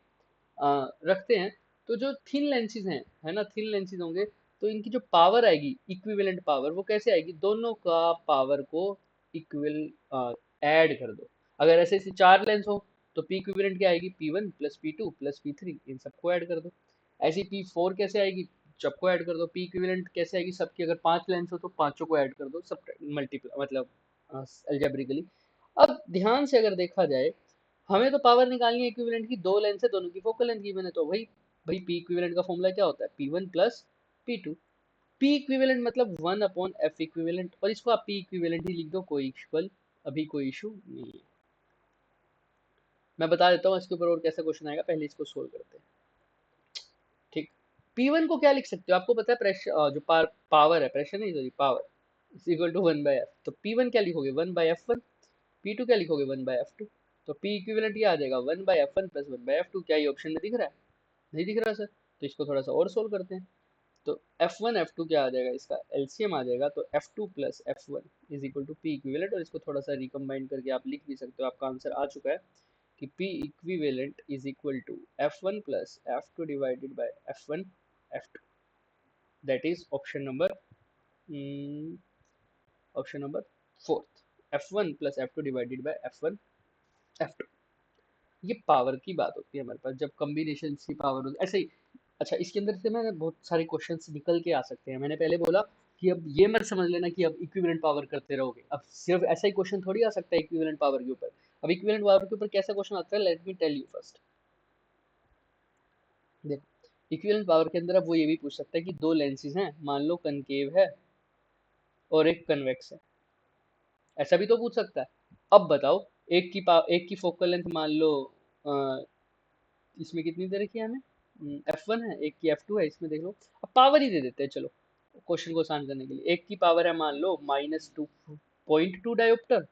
S1: रखते हैं, तो जो थिन लेंसेज हैं, है ना, थिन लेंसेज होंगे, तो इनकी जो पावर आएगी इक्विवेलेंट पावर, वो कैसे आएगी, दोनों का पावर को इक्वल ऐड कर दो। अगर ऐसे ऐसे चार लेंस हो तो पी इक्विवेलेंट क्या आएगी, P1 plus P2 plus P3, इन सबको ऐड कर दो। ऐसी P4 कैसे आएगी, सबको ऐड कर दो। पी इक्विवेलेंट कैसे आएगी, सबकी अगर पांच लेंस हो तो पांचों को ऐड कर दो, सब मल्टीप्लाई मतलब अलजेब्रिकली। अब ध्यान से अगर देखा जाए, हमें तो पावर निकालनी है इक्विवेलेंट की, दो लेंस है, दोनों की फोकल लेंथ गिवन है, तो वही भाई पी इक्विवेलेंट का फॉर्मूला क्या होता है, P1 plus P2। P equivalent मतलब 1/f इक्विवेलेंट, और इसको आप पी इक्विवेलेंट ही लिख दो, कोई इक्वल, अभी कोई इशू नहीं है। मैं बता देता हूँ इसके ऊपर और कैसा क्वेश्चन आएगा, पहले इसको सोल्व करते हैं। ठीक, P1 को क्या लिख सकते हो, आपको पता है प्रेशर, जो पावर है, प्रेशर नहीं sorry power, is equal to 1/f। तो P1 क्या लिखोगे, 1/f1। P2 क्या लिखोगे, 1/f2। तो P इक्विवेलेंट ये आ जाएगा 1/f1 प्लस 1/f2। क्या ये ऑप्शन में दिख रहा है, नहीं दिख रहा सर, तो इसको थोड़ा सा और सोल्व करते हैं। तो F1 F2 क्या आ जाएगा, इसका एलसीएम आ जाएगा, तो F2 plus F1 is equal to P equivalent, और इसको थोड़ा सा रिकम्बाइन करके आप लिख भी सकते हो, आपका आंसर आ चुका है कि P equivalent is equal to F1 plus F2 divided by F1 F2, that is option number, option number fourth, F1 plus F2 divided by F1 F2। ये पावर की बात होती है हमारे पास, जब कॉम्बिनेशन की पावर होती है ऐसे ही। अच्छा, इसके अंदर से मैंने बहुत सारे क्वेश्चंस निकल के आ सकते हैं। मैंने पहले बोला कि अब ये मत समझ लेना कि अब इक्विवेलेंट पावर करते रहोगे, अब सिर्फ ऐसा ही क्वेश्चन थोड़ी आ सकता है इक्विवेलेंट पावर के ऊपर। अब इक्विवेलेंट पावर के ऊपर कैसा क्वेश्चन आता है, let me tell you first. देखो, इक्विवेलेंट पावर के अंदर अब वो ये भी पूछ सकता है कि दो लेंसेज हैं, मान लो कनकेव है और एक कन्वेक्स है, ऐसा भी तो पूछ सकता है। अब बताओ, एक की फोकल लेंथ मान लो, इसमें कितनी दे रखी है हमें, F1 है, एक की F2 है, इसमें देख लो। अब पावर ही दे देते हैं चलो, क्वेश्चन को आसान करने के लिए। एक की पावर है मान लो -2.2 डायोप्टर,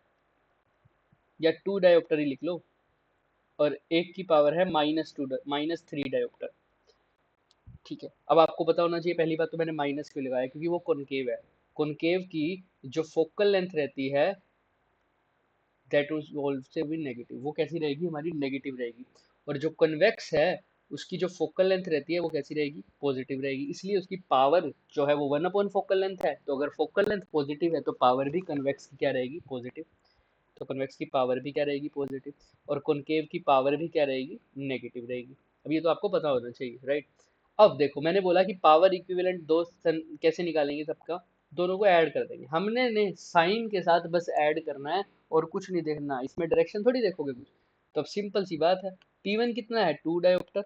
S1: या 2 डायोप्टर ही लिख लो, और एक की पावर है -3 डायोप्टर। ठीक है, अब आपको पता होना चाहिए, पहली बात तो मैंने माइनस क्यों लगाया, क्योंकि वो कॉनकेव है। कॉनकेव की जो फोकल लेंथ रहती है दैट इज ऑल्सो भी नेगेटिव, वो कैसी रहेगी, हमारी नेगेटिव रहेगी। और जो कन्वेक्स है उसकी जो फोकल लेंथ रहती है वो कैसी रहेगी, पॉजिटिव रहेगी, इसलिए उसकी पावर जो है वो 1/, फोकल लेंथ है, तो अगर फोकल लेंथ पॉजिटिव है तो पावर भी कन्वेक्स की क्या रहेगी, पॉजिटिव। तो कन्वेक्स की पावर भी क्या रहेगी, पॉजिटिव, और कॉनकेव की पावर भी क्या रहेगी, नेगेटिव रहेगी। अब ये तो आपको पता होना चाहिए, राइट। अब देखो, मैंने बोला कि पावर इक्विवेलेंट कैसे निकालेंगे सबका, दोनों को ऐड कर देंगे, हमने ने साइन के साथ बस ऐड करना है, और कुछ नहीं देखना, इसमें डायरेक्शन थोड़ी देखोगे कुछ। तो अब सिंपल सी बात है, P1 कितना है, 2 डायोप्टर,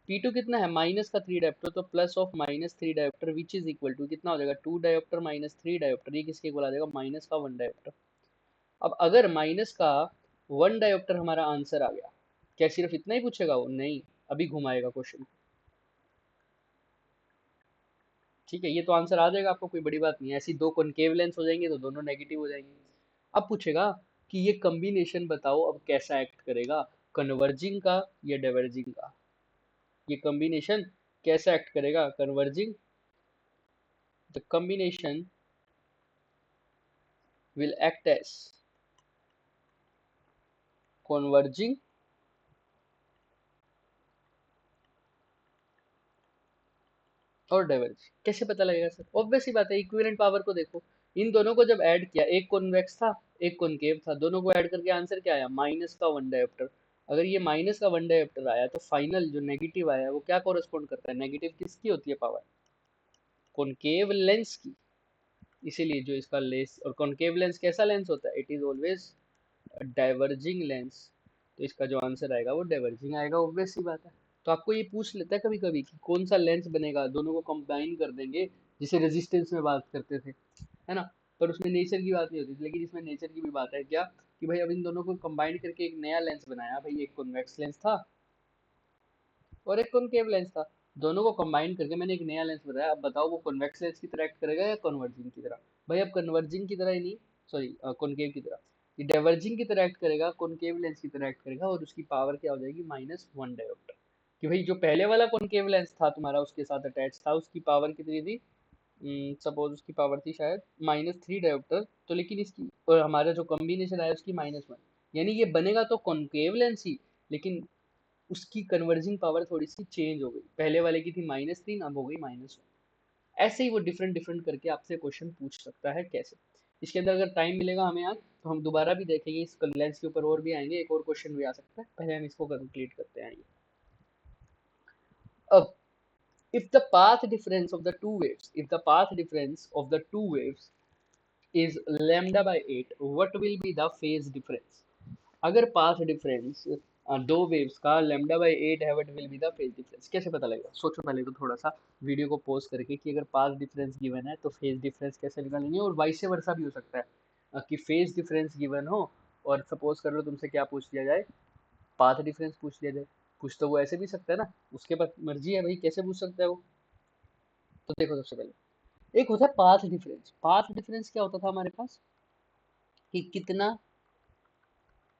S1: P2 कितना है, -3 डायोप्टर, तो plus of -3 dioptre which is equal to कितना हो जाएगा, 2 डायोप्टर -3 डायोप्टर, ये किसके इक्वल आ जाएगा, माइनस का 1 डायोप्टर। अब अगर माइनस का 1 डायोप्टर हमारा आंसर आ गया, क्या सिर्फ इतना ही पूछेगा वो, नहीं, अभी घुमाएगा क्वेश्चन। ठीक है, ये तो आंसर आ जाएगा आपको, कोई बड़ी बात नहीं है, ऐसी दो कॉनकेव लेंस हो जाएंगे तो दोनों नेगेटिव हो जाएंगे। अब पूछेगा कि ये कॉम्बिनेशन बताओ अब कैसा एक्ट करेगा, कन्वर्जिंग का या डाइवर्जिंग का, ये कॉम्बिनेशन कैसा एक्ट करेगा, converging, the combination will act as converging और डाइवर्ज। कैसे पता लगेगा सर? ऑब्वियस सी बात है, इक्विवेलेंट पावर को देखो, इन दोनों को जब ऐड किया, एक कॉन्वेक्स था एक कॉनकेव था, दोनों को ऐड करके आंसर क्या आया? माइनस का वन डायोप्टर। अगर ये माइनस का वन डायोप्टर आया तो फाइनल जो नेगेटिव आया वो क्या कोरेस्पॉन्ड करता है? नेगेटिव किसकी होती है पावर? कॉनकेव लेंस की। इसीलिए जो इसका लेंस, और कॉनकेव लेंस कैसा लेंस होता है? It is always diverging lens. तो इसका जो आंसर आएगा वो डाइवर्जिंग आएगा, ऑब्वियस सी बात है। तो आपको ये पूछ लेता है कभी कभी कि कौन सा लेंस बनेगा, दोनों को कंबाइन कर देंगे, जिसे रेजिस्टेंस में बात करते थे, है ना? पर उसमें नेचर की बात नहीं होती थी, लेकिन इसमें नेचर की भी बात है क्या, कि भाई अब इन दोनों को कंबाइन करके एक नया लेंस बनाया। भाई एक कॉन्वेक्स लेंस था और एक कॉनकेव लेंस था, दोनों को कंबाइन करके मैंने एक नया लेंस बनाया। अब बताओ वो कॉन्वेक्स लेंस की तरह एक्ट करेगा या कन्वर्जिंग की तरह? भाई अब कन्वर्जिंग की तरह ही नहीं, सॉरी कॉनकेव की तरह, ये डाइवर्जिंग की तरह एक्ट करेगा, कॉनकेव लेंस की तरह एक्ट करेगा, और उसकी पावर क्या हो जाएगी? Minus one dioptre. कि भाई जो पहले वाला कॉनकेव लेंस था तुम्हारा उसके साथ अटैच था, उसकी पावर कितनी थी? सपोज उसकी पावर थी शायद माइनस थ्री डायोप्टर, तो लेकिन इसकी और हमारा जो कॉम्बिनेशन आया उसकी माइनस वन। यानी ये बनेगा तो कॉनकेव लेंस ही, लेकिन उसकी कन्वर्जिंग पावर थोड़ी सी चेंज हो गई, पहले वाले की थी माइनस तीन, अब हो गई माइनस वन। ऐसे ही वो डिफरेंट डिफरेंट करके आपसे क्वेश्चन पूछ सकता है। कैसे? इसके अंदर अगर टाइम मिलेगा हमें आज तो हम दोबारा भी देखेंगे, इस लेंस के ऊपर और भी आएंगे, एक और क्वेश्चन भी आ सकता है, पहले हम इसको कंप्लीट करते हैं। अब if the path difference of the two waves, if the path difference of the two waves is lambda by 8, what will be the phase difference? अगर पाथ डिफरेंस दो वेव्स का लैम्डा बाई एट है, what will be the phase difference? कैसे पता लगेगा? सोचो पहले तो थोड़ा सा वीडियो को पॉज करके कि अगर पाथ डिफरेंस गिवन है तो फेज डिफरेंस कैसे निकालेंगे। और वाइस वर्सा भी हो सकता है कि फेज डिफरेंस गिवन हो और सपोज कर लो तुमसे क्या पूछ लिया जाए, पाथ डिफरेंस पूछ लिया जाए। पूछ तो वो ऐसे भी सकता है ना, उसके पास मर्जी है भाई कैसे पूछ सकता है वो। तो देखो सबसे पहले एक होता है पाथ डिफरेंस। पाथ डिफरेंस क्या होता था हमारे पास? कि कितना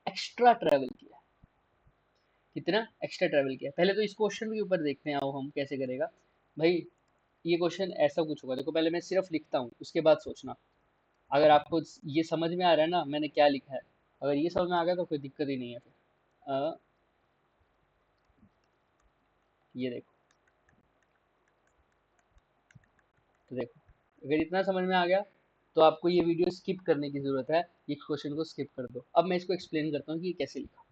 S1: एक्स्ट्रा ट्रेवल किया, कितना एक्स्ट्रा ट्रेवल किया। पहले तो इस क्वेश्चन के ऊपर देखते हैं, आओ हम कैसे करेगा। भाई ये क्वेश्चन ऐसा कुछ होगा, देखो पहले मैं सिर्फ लिखता हूँ उसके बाद सोचना। अगर आपको ये समझ में आ रहा है ना मैंने क्या लिखा है, अगर ये समझ में आ गया तो कोई दिक्कत ही नहीं है फिर। ये देखो, तो देखो अगर इतना समझ में आ गया तो आपको ये वीडियो स्किप करने की जरूरत है, ये क्वेश्चन को स्किप कर दो। अब मैं इसको एक्सप्लेन करता हूँ कि ये कैसे लिखा।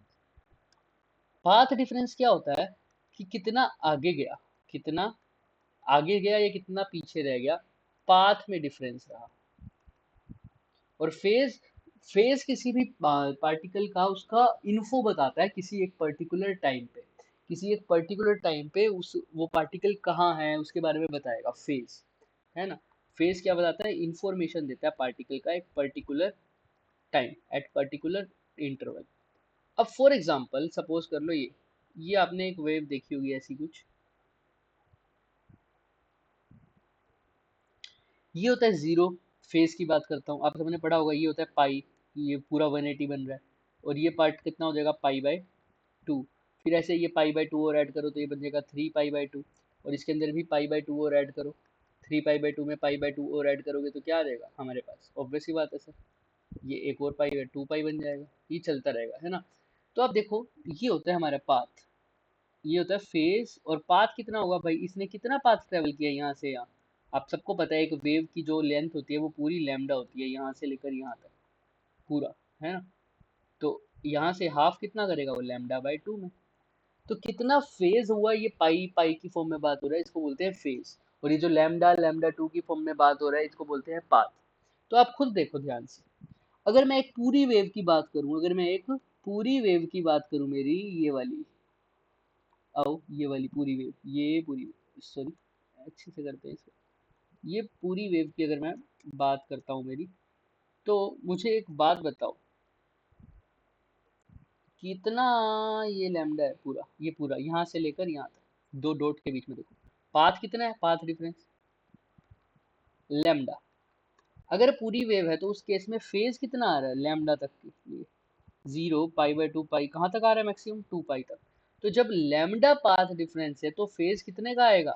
S1: पाथ डिफरेंस क्या होता है? कि कितना आगे गया, कितना आगे गया या कितना पीछे रह गया, पाथ में डिफरेंस रहा। और फेज, फेज किसी भी पार्टिकल का उसका इन्फो बताता है किसी एक पर्टिकुलर टाइम पे, किसी एक पर्टिकुलर टाइम पे उस वो पार्टिकल कहाँ है उसके बारे में बताएगा फेज, है ना? फेज क्या बताता है? इंफॉर्मेशन देता है पार्टिकल का एक particular time at particular interval. अब फॉर एग्जांपल सपोज कर लो ये आपने एक वेव देखी होगी ऐसी कुछ, ये होता है जीरो। फेज की बात करता हूँ, आप सबने पढ़ा होगा, ये होता है पाई, ये पूरा 180 बन रहा है, और ये पार्ट कितना हो जाएगा? Pi by two. फिर ऐसे ये पाई बाय टू और ऐड करो तो ये बन जाएगा थ्री पाई बाय टू, और इसके अंदर भी पाई बाय टू और ऐड करो, थ्री पाई बाय टू में पाई बाय टू और ऐड करोगे तो क्या आ जाएगा हमारे पास? ऑब्वियस सी बात है सर, ये एक और पाई बाय टू पाई बन जाएगा, ये चलता रहेगा, है ना? तो आप देखो ये होता है हमारा पाथ, ये होता है फेज। और पाथ कितना होगा भाई? इसने कितना पाथ ट्रेवल किया यहाँ से यहाँ? आप सबको पता है एक वेव की जो लेंथ होती है वो पूरी लैम्डा होती है, यहाँ से लेकर यहाँ तक पूरा, है ना? तो यहाँ से हाफ कितना करेगा वो? लैम्डा बाई टू में। तो कितना फेज हुआ, ये पाई पाई की फॉर्म में बात हो रहा है, इसको बोलते हैं फेज। और ये जो लैम्डा लैम्डा टू की फॉर्म में बात हो रहा है इसको बोलते हैं पाथ। तो आप खुद देखो ध्यान से, अगर मैं एक पूरी वेव की बात करूं, अगर मैं एक पूरी वेव की बात करूं, मेरी ये वाली, आओ ये वाली पूरी वेव, ये पूरी वेव, सॉरी अच्छे से करते हैं इसको, ये पूरी वेव की अगर मैं बात करता हूँ मेरी, तो मुझे एक बात बताओ, कितना ये लैम्डा है पूरा, ये पूरा यहाँ से लेकर यहाँ तक दो डॉट के बीच में देखो, पाथ कितना है? Path difference lambda. अगर पूरी वेव है तो उस केस में फेज कितना आ रहा है लैम्डा तक के लिए? जीरो पाई बाय टू पाई, कहाँ तक आ रहा है? मैक्सिमम टू पाई तक। तो जब लैम्डा पाथ डिफरेंस है तो फेज कितने का आएगा?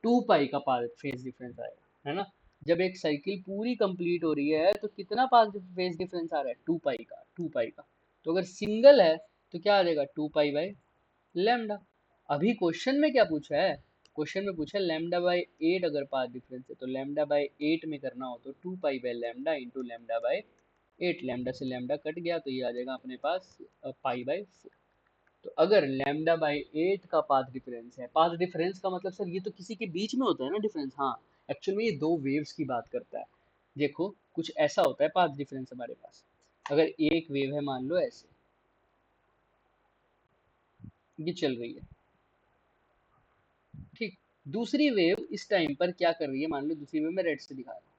S1: टू पाई का पाथ फेज डिफरेंस आएगा, है ना? जब एक साइकिल पूरी कंप्लीट हो रही है तो कितना पाथ फेज डिफरेंस आ रहा है, 2 पाई का, 2 पाई का। तो अगर सिंगल है तो क्या आ जाएगा, 2 पाई बाय लैम्डा। अभी क्वेश्चन में क्या पूछा है, क्वेश्चन में पूछा है λ/8 अगर पाथ डिफरेंस है तो λ/8 में करना हो तो 2 pi by lambda into λ/8, lambda से लैम्डा कट गया तो ये आ जाएगा अपने पास पाई/4। तो अगर λ/8 का पाथ डिफरेंस है, पाथ डिफरेंस का मतलब सर ये तो किसी के बीच में होता है ना डिफरेंस, हाँ एक्चुअल में ये दो वेव्स की बात करता है। देखो कुछ ऐसा होता है पाथ डिफरेंस हमारे पास, अगर एक वेव है मान लो ऐसे, ये चल रही है, ठीक, दूसरी वेव इस टाइम पर क्या कर रही है, मान लो दूसरी वेव मैं रेड से दिखा रहा हूँ।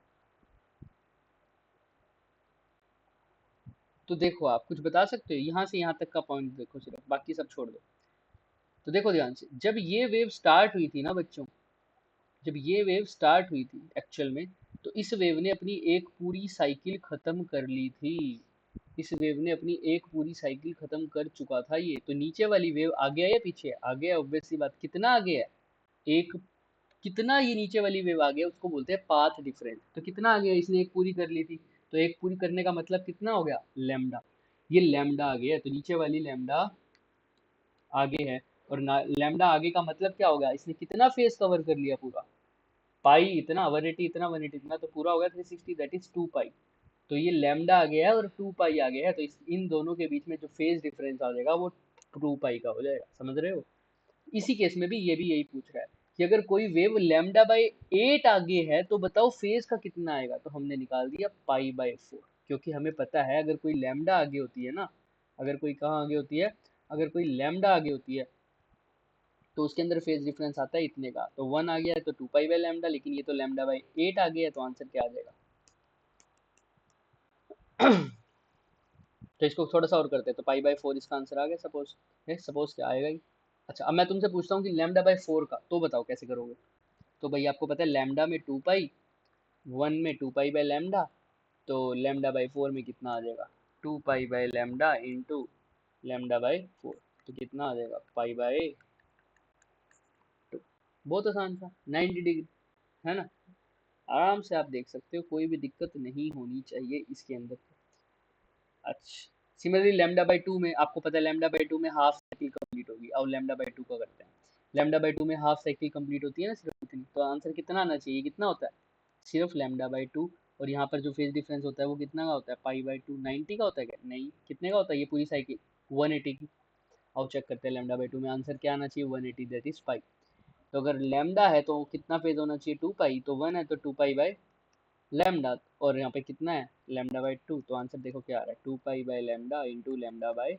S1: तो देखो आप कुछ बता सकते हो, यहाँ से यहाँ तक का पॉइंट देखो सिर्फ, बाकी सब छोड़ दो। तो देखो ध्यान से, जब ये वेव स्टार्ट हुई थी ना बच्चों, जब ये वेव स्टार्ट हुई थी एक्चुअल में, तो इस वेव ने अपनी एक पूरी साइकिल खत्म कर ली थी। इस वेव ने अपनी एक पूरी साइकिल खत्म कर चुका था ये, तो नीचे वाली वेव आगे है या पीछे है, आगे है, ऑब्वियस सी बात, कितना आगे है, एक, कितना ये नीचे वाली वेव आ गया उसको बोलते हैं पाथ डिफरेंस। तो कितना आ गया, इसने एक पूरी कर ली थी, तो एक पूरी करने का मतलब कितना हो गया, लैम्डा। ये लैम्डा आ गया, तो नीचे वाली लैम्डा आगे है, और लैम्डा आगे का मतलब क्या होगा, इसने कितना फेस कवर कर लिया पूरा, पाई इतना, 180 इतना, 180 इतना, तो पूरा हो गया 360, दैट इज 2 पाई। तो ये लैम्डा आ गया है और 2 पाई आ गया है, तो इन दोनों के बीच में जो फेज डिफरेंस आ जाएगा वो 2 पाई का हो जाएगा, समझ रहे हो। इसी केस में भी ये भी यही पूछ रहा है कि अगर कोई वेव λ/8 आगे है तो बताओ फेज का कितना आएगा, तो हमने निकाल दिया पाई/4, क्योंकि हमें पता है अगर कोई लैम्डा आगे होती है ना, अगर कोई कहाँ आगे होती है, अगर कोई लैम्डा आगे होती है तो उसके अंदर फेज डिफरेंस आता है इतने का, तो 1 आ गया है तो 2 पाई बाय लैम्डा, लेकिन ये तो λ/8 आ गया है, तो आंसर क्या आ जाएगा। तो इसको थोड़ा सा और करते हैं, तो पाई/4 इसका आंसर आ गया सपोज, सपोज क्या आएगा ही। अच्छा अब मैं तुमसे पूछता हूँ कि λ/4 का तो बताओ कैसे करोगे। तो भाई आपको पता है लैम्डा में 2 पाई, 1 में 2 पाई बाय लैम्डा, तो λ/4 में कितना आ जाएगा, 2 पाई बाय लैम्डा इंटू λ/4, तो कितना आ जाएगा पाई/2। बहुत आसान था, 90 डिग्री, है ना, आराम से आप देख सकते हो, कोई भी दिक्कत नहीं होनी चाहिए इसके अंदर। अच्छा, सिमिलरली λ/2 में आपको पता है λ/2 में हाफ साइकिल कंप्लीट होगी, और λ/2 का करते हैं, λ/2 में हाफ साइकिल कंप्लीट होती है ना सिर्फ इतनी, तो आंसर कितना आना चाहिए, कितना होता है, सिर्फ λ/2। और यहाँ पर जो फेज डिफरेंस होता है वो कितना का होता है, पाई/2, 90 का होता है क्या, नहीं, कितने का होता है ये पूरी साइकिल, 180 की। और चेक करते हैं λ/2 में आंसर क्या आना चाहिए, 180, दैट इज पाई। तो अगर लैम्डा है तो कितना फेज होना चाहिए, 2 पाई, तो 1 है तो 2 पाई बाय लैम्डा, और यहाँ पे कितना है λ/2, तो आंसर देखो क्या आ रहा है, 2 pi by lambda into λ/2,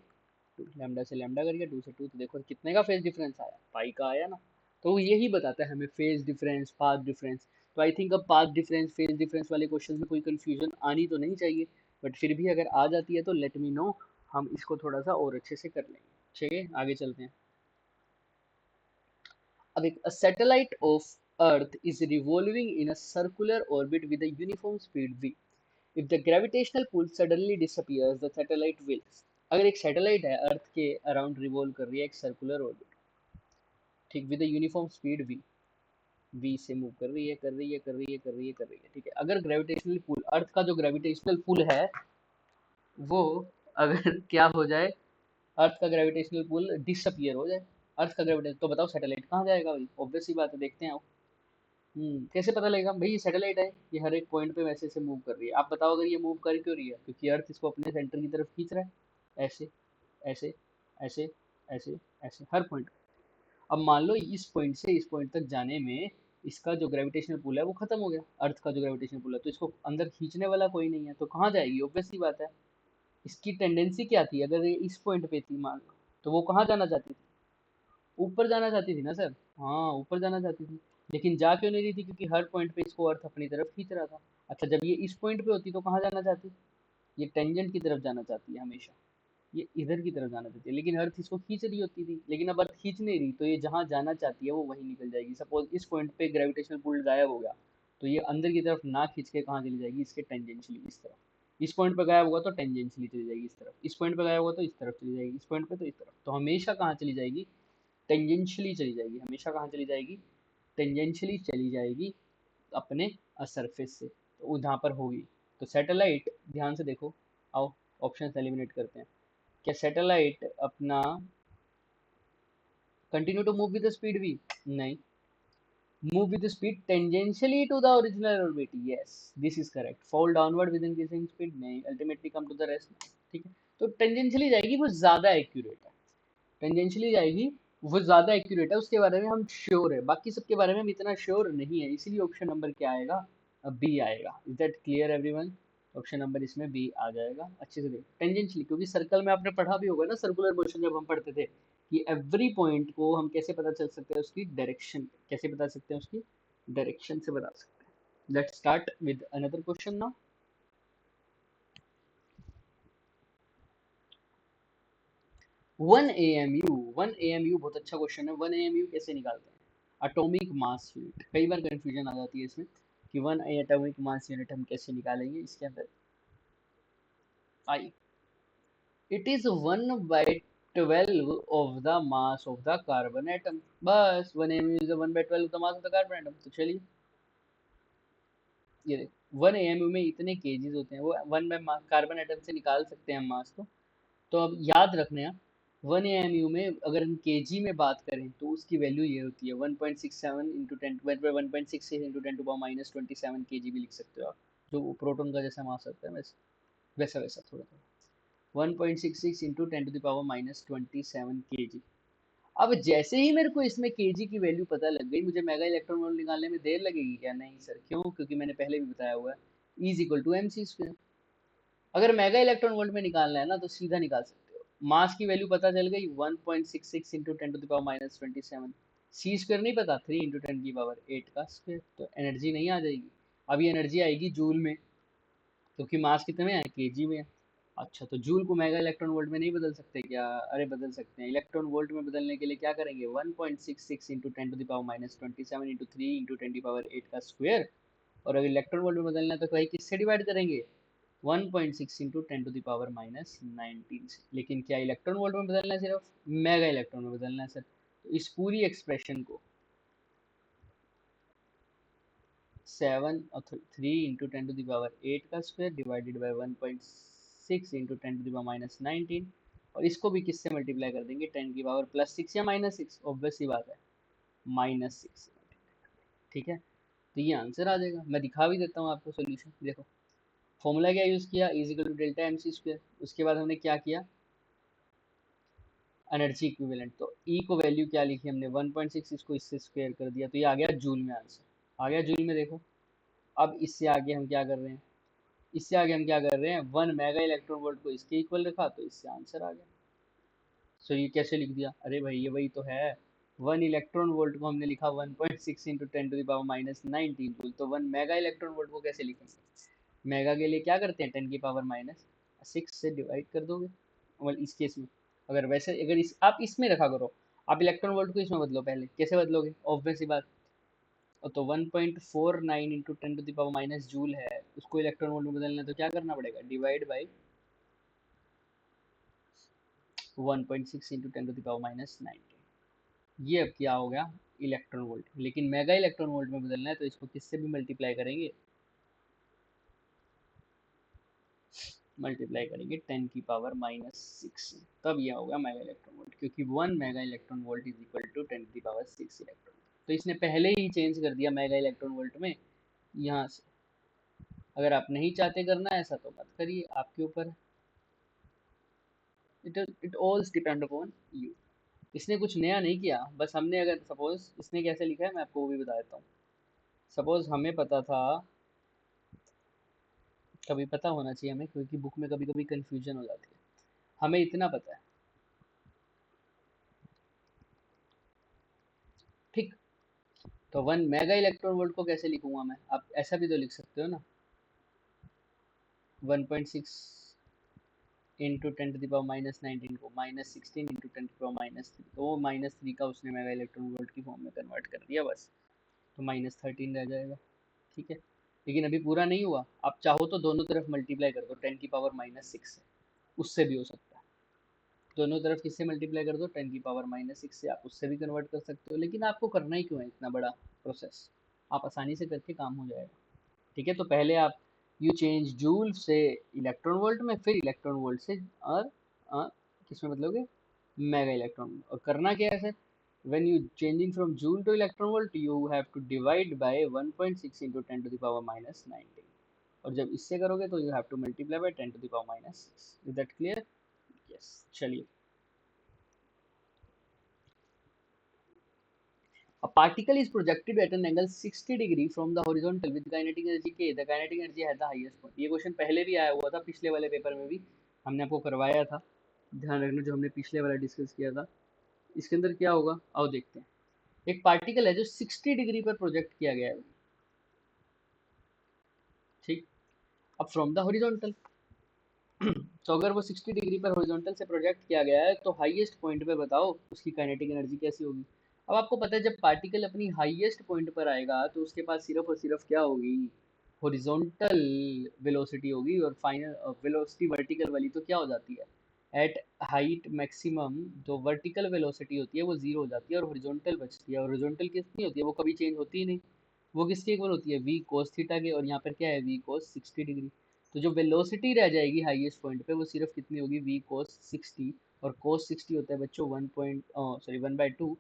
S1: lambda से लैम्डा कर गया, 2 से 2, तो देखो कितने का फेज डिफरेंस आया, पाई का आया ना। तो यही बताता है हमें फेज डिफरेंस, पाथ डिफरेंस। तो आई थिंक अब पाथ डिफरेंस, फेज डिफरेंस वाले क्वेश्चन में कोई कंफ्यूजन आनी तो नहीं चाहिए, बट फिर भी अगर आ जाती है तो लेट मी नो, हम इसको थोड़ा सा और अच्छे से कर लेंगे। ठीक है आगे चलते हैं। अब एक a satellite of Earth is revolving in a circular orbit with a uniform speed v. If the gravitational pull suddenly disappears, the satellite will. अगर एक सैटेलाइट है अर्थ के अराउंड रिवॉल्व कर रही है एक सर्कुलर ऑर्बिट, ठीक, with uniform speed v, v से मूव कर रही है, कर रही है, कर रही है, कर रही है, कर रही है, ठीक है। अगर ग्रेविटेशनल पुल, अर्थ का जो ग्रेविटेशनल पुल है वो, अगर क्या हो जाए, अर्थ का ग्रेविटेशनल पुल डिसअपियर हो जाए, अर्थ का ग्रेविटेशन, तो बताओ सैटेलाइट कहाँ जाएगा भाई, ऑब्वियस सी बात है, देखते हैं। कैसे पता लगेगा भाई, ये सैटेलाइट है, ये हर एक पॉइंट पे वैसे से मूव कर रही है, आप बताओ अगर ये मूव कर क्यों रही है, क्योंकि अर्थ इसको अपने सेंटर की तरफ खींच रहा है, ऐसे, ऐसे, ऐसे, ऐसे, ऐसे, हर पॉइंट। अब मान लो इस पॉइंट से इस पॉइंट तक जाने में इसका जो ग्रेविटेशनल पुल है वो खत्म हो गया, अर्थ का जो ग्रेविटेशनल पुल है, तो इसको अंदर खींचने वाला कोई नहीं है, तो कहाँ जाएगी, ऑब्वियस सी बात है। इसकी टेंडेंसी क्या थी, अगर ये इस पॉइंट पे थी मान लो, तो वो कहाँ जाना चाहती थी, ऊपर जाना चाहती थी ना सर, हाँ ऊपर जाना चाहती थी, लेकिन जा क्यों नहीं रही थी, क्योंकि हर पॉइंट पे इसको अर्थ अपनी तरफ खींच रहा था। अच्छा जब ये इस पॉइंट पे होती तो कहाँ जाना चाहती, ये टेंजेंट की तरफ जाना चाहती है हमेशा, ये इधर की तरफ जाना चाहती है, लेकिन अर्थ इसको खींच रही होती थी, लेकिन अब अर्थ खींच नहीं रही, तो ये जहाँ जाना चाहती है वो वहीं निकल जाएगी। सपोज इस पॉइंट पे ग्रेविटेशनल पुल गायब हो गया, तो ये अंदर की तरफ ना खींच के कहाँ चली जाएगी, इसके टेंजेंशियली इस तरफ। इस पॉइंट पे गायब होगा तो टेंजेंशियली चली जाएगी इस तरफ, इस पॉइंट पे गायब होगा तो इस तरफ चली जाएगी, इस पॉइंट पे तो इस तरफ, तो हमेशा कहाँ चली जाएगी, टेंजेंशियली चली जाएगी, हमेशा कहाँ चली जाएगी, टेंजेंशियली चली जाएगी, अपने सरफेस से, तो जहाँ पर होगी। तो सैटेलाइट, ध्यान से देखो, आओ ऑप्शन एलिमिनेट करते हैं। क्या सैटेलाइट अपना continue to move with speed v? नहीं। Move with speed tangentially to the original orbit, yes this is correct. Fall downward with increasing speed, नहीं। Ultimately come to the rest, ठीक है। तो tangentially जाएगी, वो ज्यादा एक्यूरेट है। टेंजेंशियली जाएगी, वो ज्यादा एक्यूरेट है, उसके बारे में हम श्योर है। बाकी सबके बारे में हम इतना श्योर नहीं है, इसीलिए ऑप्शन नंबर क्या आएगा? बी आएगा। Is that clear everyone? Option number इसमें बी आ जाएगा। अच्छे से देखो, टेंजेंशियली, क्योंकि सर्कल में आपने पढ़ा भी होगा ना, सर्कुलर मोशन जब हम पढ़ते थे, कि एवरी पॉइंट को हम कैसे पता चल सकते हैं, उसकी डायरेक्शन कैसे बता सकते हैं, उसकी डायरेक्शन से बता सकते हैं। Let's start with another question now. 1 AMU बहुत अच्छा क्वेश्चन है। 1 AMU कैसे निकालते हैं? Atomic mass unit. कई बार कंफ्यूजन आ जाती है इसमें कि 1 एटॉमिक मास यूनिट हम कैसे निकालेंगे। इसके अंदर I, it is 1/12 of the mass of the carbon atom. बस 1 AMU is 1/12 of the mass of the carbon atom. तो चलिए ये देखो, 1 AMU में इतने केजीज होते हैं, वो 1 कार्बन एटम से निकाल सकते हैं हम मास को। तो अब याद रखना, 1 AMU में अगर हम केजी में बात करें तो उसकी वैल्यू ये होती है 1.67 इंटू टेन, 1.66 इंटू 10⁻27 केजी भी लिख सकते हो आप, जो प्रोटॉन का जैसा मास होता है वैसे, वैसा वैसा थोड़ा थोड़ा 1.66 इंटू 10⁻27 केजी। अब जैसे ही मेरे को इसमें केजी की वैल्यू पता लग गई, मुझे मेगा इलेक्ट्रॉन वोल्ट निकालने में देर लगेगी क्या? नहीं सर। क्यों? क्योंकि मैंने पहले भी बताया हुआ है, is equal to M C square. अगर मेगा इलेक्ट्रॉन वोल्ट में निकालना है ना, तो सीधा निकाल सकते हो। मास की वैल्यू पता चल गई 1.66 इंटू 10⁻27। सी स्क्वायर नहीं पता, 3 इंटू 10⁸ का स्क्वायर। तो एनर्जी नहीं आ जाएगी, अभी एनर्जी आएगी जूल में, क्योंकि मास कितने में है? केजी में है। अच्छा, तो जूल को मेगा इलेक्ट्रॉन वोल्ट में नहीं बदल सकते क्या? अरे बदल सकते हैं। इलेक्ट्रॉन वोल्ट में बदलने के लिए क्या करेंगे? 1.66 इंटू 10⁻27 इंटू 3 इंटू 10⁸ का स्क्वायर। और अगर इलेक्ट्रॉन वोल्ट में बदलना है तो भाई किससे डिवाइड करेंगे? 1.6 इंटू 10⁻⁻19 से। लेकिन क्या इलेक्ट्रॉन वोल्ट में बदलना है? सिर्फ मेगा इलेक्ट्रॉन में बदलना है सर। तो इस पूरी एक्सप्रेशन को 7 और 3 इंटू 10⁸ का स्क्वायर डिवाइडेड बाई 1.6 इंटू 10⁻⁻19, और इसको भी किससे मल्टीप्लाई कर देंगे? 10⁻+6 या -6, ऑब्वियस सी बात है, -6। ठीक है, तो ये आंसर आ जाएगा। मैं दिखा भी देता हूँ आपको सोल्यूशन। देखो, फॉर्मूला क्या यूज़ किया? Is equal to delta M C square. उसके बाद हमने क्या किया? Energy equivalent. तो ई को वैल्यू क्या लिखी हमने? 1.6, इसको इससे स्क्वायर कर दिया, तो ये आ गया जूल में आंसर। आ गया जूल में। देखो, अब इससे आगे हम क्या कर रहे हैं? इससे आगे हम क्या कर रहे हैं? 1 मेगा इलेक्ट्रॉन वोल्ट को इसके इक्वल रखा, तो इससे आंसर आ गया। सो ये कैसे लिख दिया? अरे भाई ये वही तो है, 1 इलेक्ट्रॉन वोल्ट को हमने लिखा 1.6 इंटू 10⁻⁻19 जूल। तो 1 मेगा इलेक्ट्रॉन वोल्ट को कैसे लिखेंगे? मेगा के लिए क्या करते हैं? 10⁻⁻6 से डिवाइड कर दोगे। मतलब इस केस में, अगर वैसे, अगर इस आप इसमें रखा करो, आप इलेक्ट्रॉन वोल्ट को इसमें बदलो। पहले कैसे बदलोगे? ऑब्वियस सी बात। और तो 1.49 इंटू 10⁻⁻, जूल है, उसको इलेक्ट्रॉन वोल्ट में बदलना है तो क्या करना पड़ेगा? Divide by 1.6 into 10⁻⁻19। ये अब क्या हो गया? Electron volt. लेकिन मेगा इलेक्ट्रॉन वोल्ट में बदलना है तो इसको किससे भी मल्टीप्लाई करेंगे? मल्टीप्लाई करेंगे 10⁻⁻6, तब यह होगा मेगा इलेक्ट्रॉन वोल्ट, क्योंकि 1 mega electron volt is equal to 10⁻6 electron. तो इसने पहले ही चेंज कर दिया मेगा इलेक्ट्रॉन वोल्ट में यहाँ से। अगर आप नहीं चाहते करना ऐसा तो मत करिए, आपके ऊपर। It all depend upon you. इसने कुछ नया नहीं किया, बस हमने, अगर सपोज इसने कैसे लिखा है मैं आपको वो भी बता देता हूँ। सपोज हमें पता था, कभी पता होना चाहिए हमें, क्योंकि बुक में कभी कभी कंफ्यूजन हो जाती है। हमें इतना पता है, ठीक। तो 1 मेगा इलेक्ट्रॉन वोल्ट को कैसे लिखूंगा मैं? आप ऐसा भी तो लिख सकते हो ना, 1.6 इंटू 10⁻⁻19 को -16 इंटू 10⁻3, तो वो -3 का उसने मेगा इलेक्ट्रॉन वोल्ट की फॉर्म में कन्वर्ट कर दिया बस। तो -13 रह जाएगा, ठीक है। लेकिन अभी पूरा नहीं हुआ, आप चाहो तो दोनों तरफ मल्टीप्लाई कर दो 10⁻⁻6 से, उससे भी हो सकता है। दोनों तरफ किससे मल्टीप्लाई कर दो? 10⁻⁻6 से। आप उससे भी कन्वर्ट कर सकते हो, लेकिन आपको करना ही क्यों है इतना बड़ा प्रोसेस? आप आसानी से करके काम हो जाएगा। ठीक है, तो पहले आप यू चेंज जूल से इलेक्ट्रॉन वोल्ट में, फिर इलेक्ट्रॉन वोल्ट से और किस में बदलोगे, मेगा इलेक्ट्रॉन। और करना क्या है sir, when you changing from joule to electron volt you have to divide by 1.6 into 10⁻⁻⁹ और जब इससे करोगे तो you have to multiply by 10⁻⁻⁶। Is that clear? Yes, चलिए। A particle is projected at an angle 60 degree from the horizontal with kinetic energy K. The kinetic energy at the highest point. ये question पहले भी आया हुआ था, पिछले वाले paper में भी हमने आपको करवाया था, ध्यान रखना, जो हमने पिछले वाला डिस्कस किया था। इसके अंदर क्या होगा, आओ देखते हैं। एक पार्टिकल है जो 60 डिग्री पर प्रोजेक्ट किया गया है, ठीक। अब फ्रॉम द हॉरिजॉन्टल तो अगर वो 60 डिग्री पर हॉरिजॉन्टल से प्रोजेक्ट किया गया है तो हाईएस्ट पॉइंट पे बताओ उसकी काइनेटिक एनर्जी कैसी होगी। अब आपको पता है जब पार्टिकल अपनी हाईएस्ट पॉइंट पर आएगा तो उसके पास सिर्फ और सिर्फ क्या होगी, हॉरिजॉन्टल वेलोसिटी होगी, और फाइनल वेलोसिटी वर्टिकल वाली तो क्या हो जाती है, एट हाइट मैक्सिमम जो वर्टिकल वेलोसिटी होती है वो जीरो हो जाती है और हॉरिजॉन्टल बचती है। हॉरिजॉन्टल कितनी होती है, वो कभी चेंज होती ही नहीं, वो किसके इक्वल होती है, वी कोस थीटा के, और यहाँ पर क्या है, वी कोस 60 डिग्री। तो जो वेलोसिटी रह जाएगी हाईएस्ट पॉइंट पे वो सिर्फ कितनी होगी, वी कोस 60, और कोस 60 होता है बच्चों 1/2।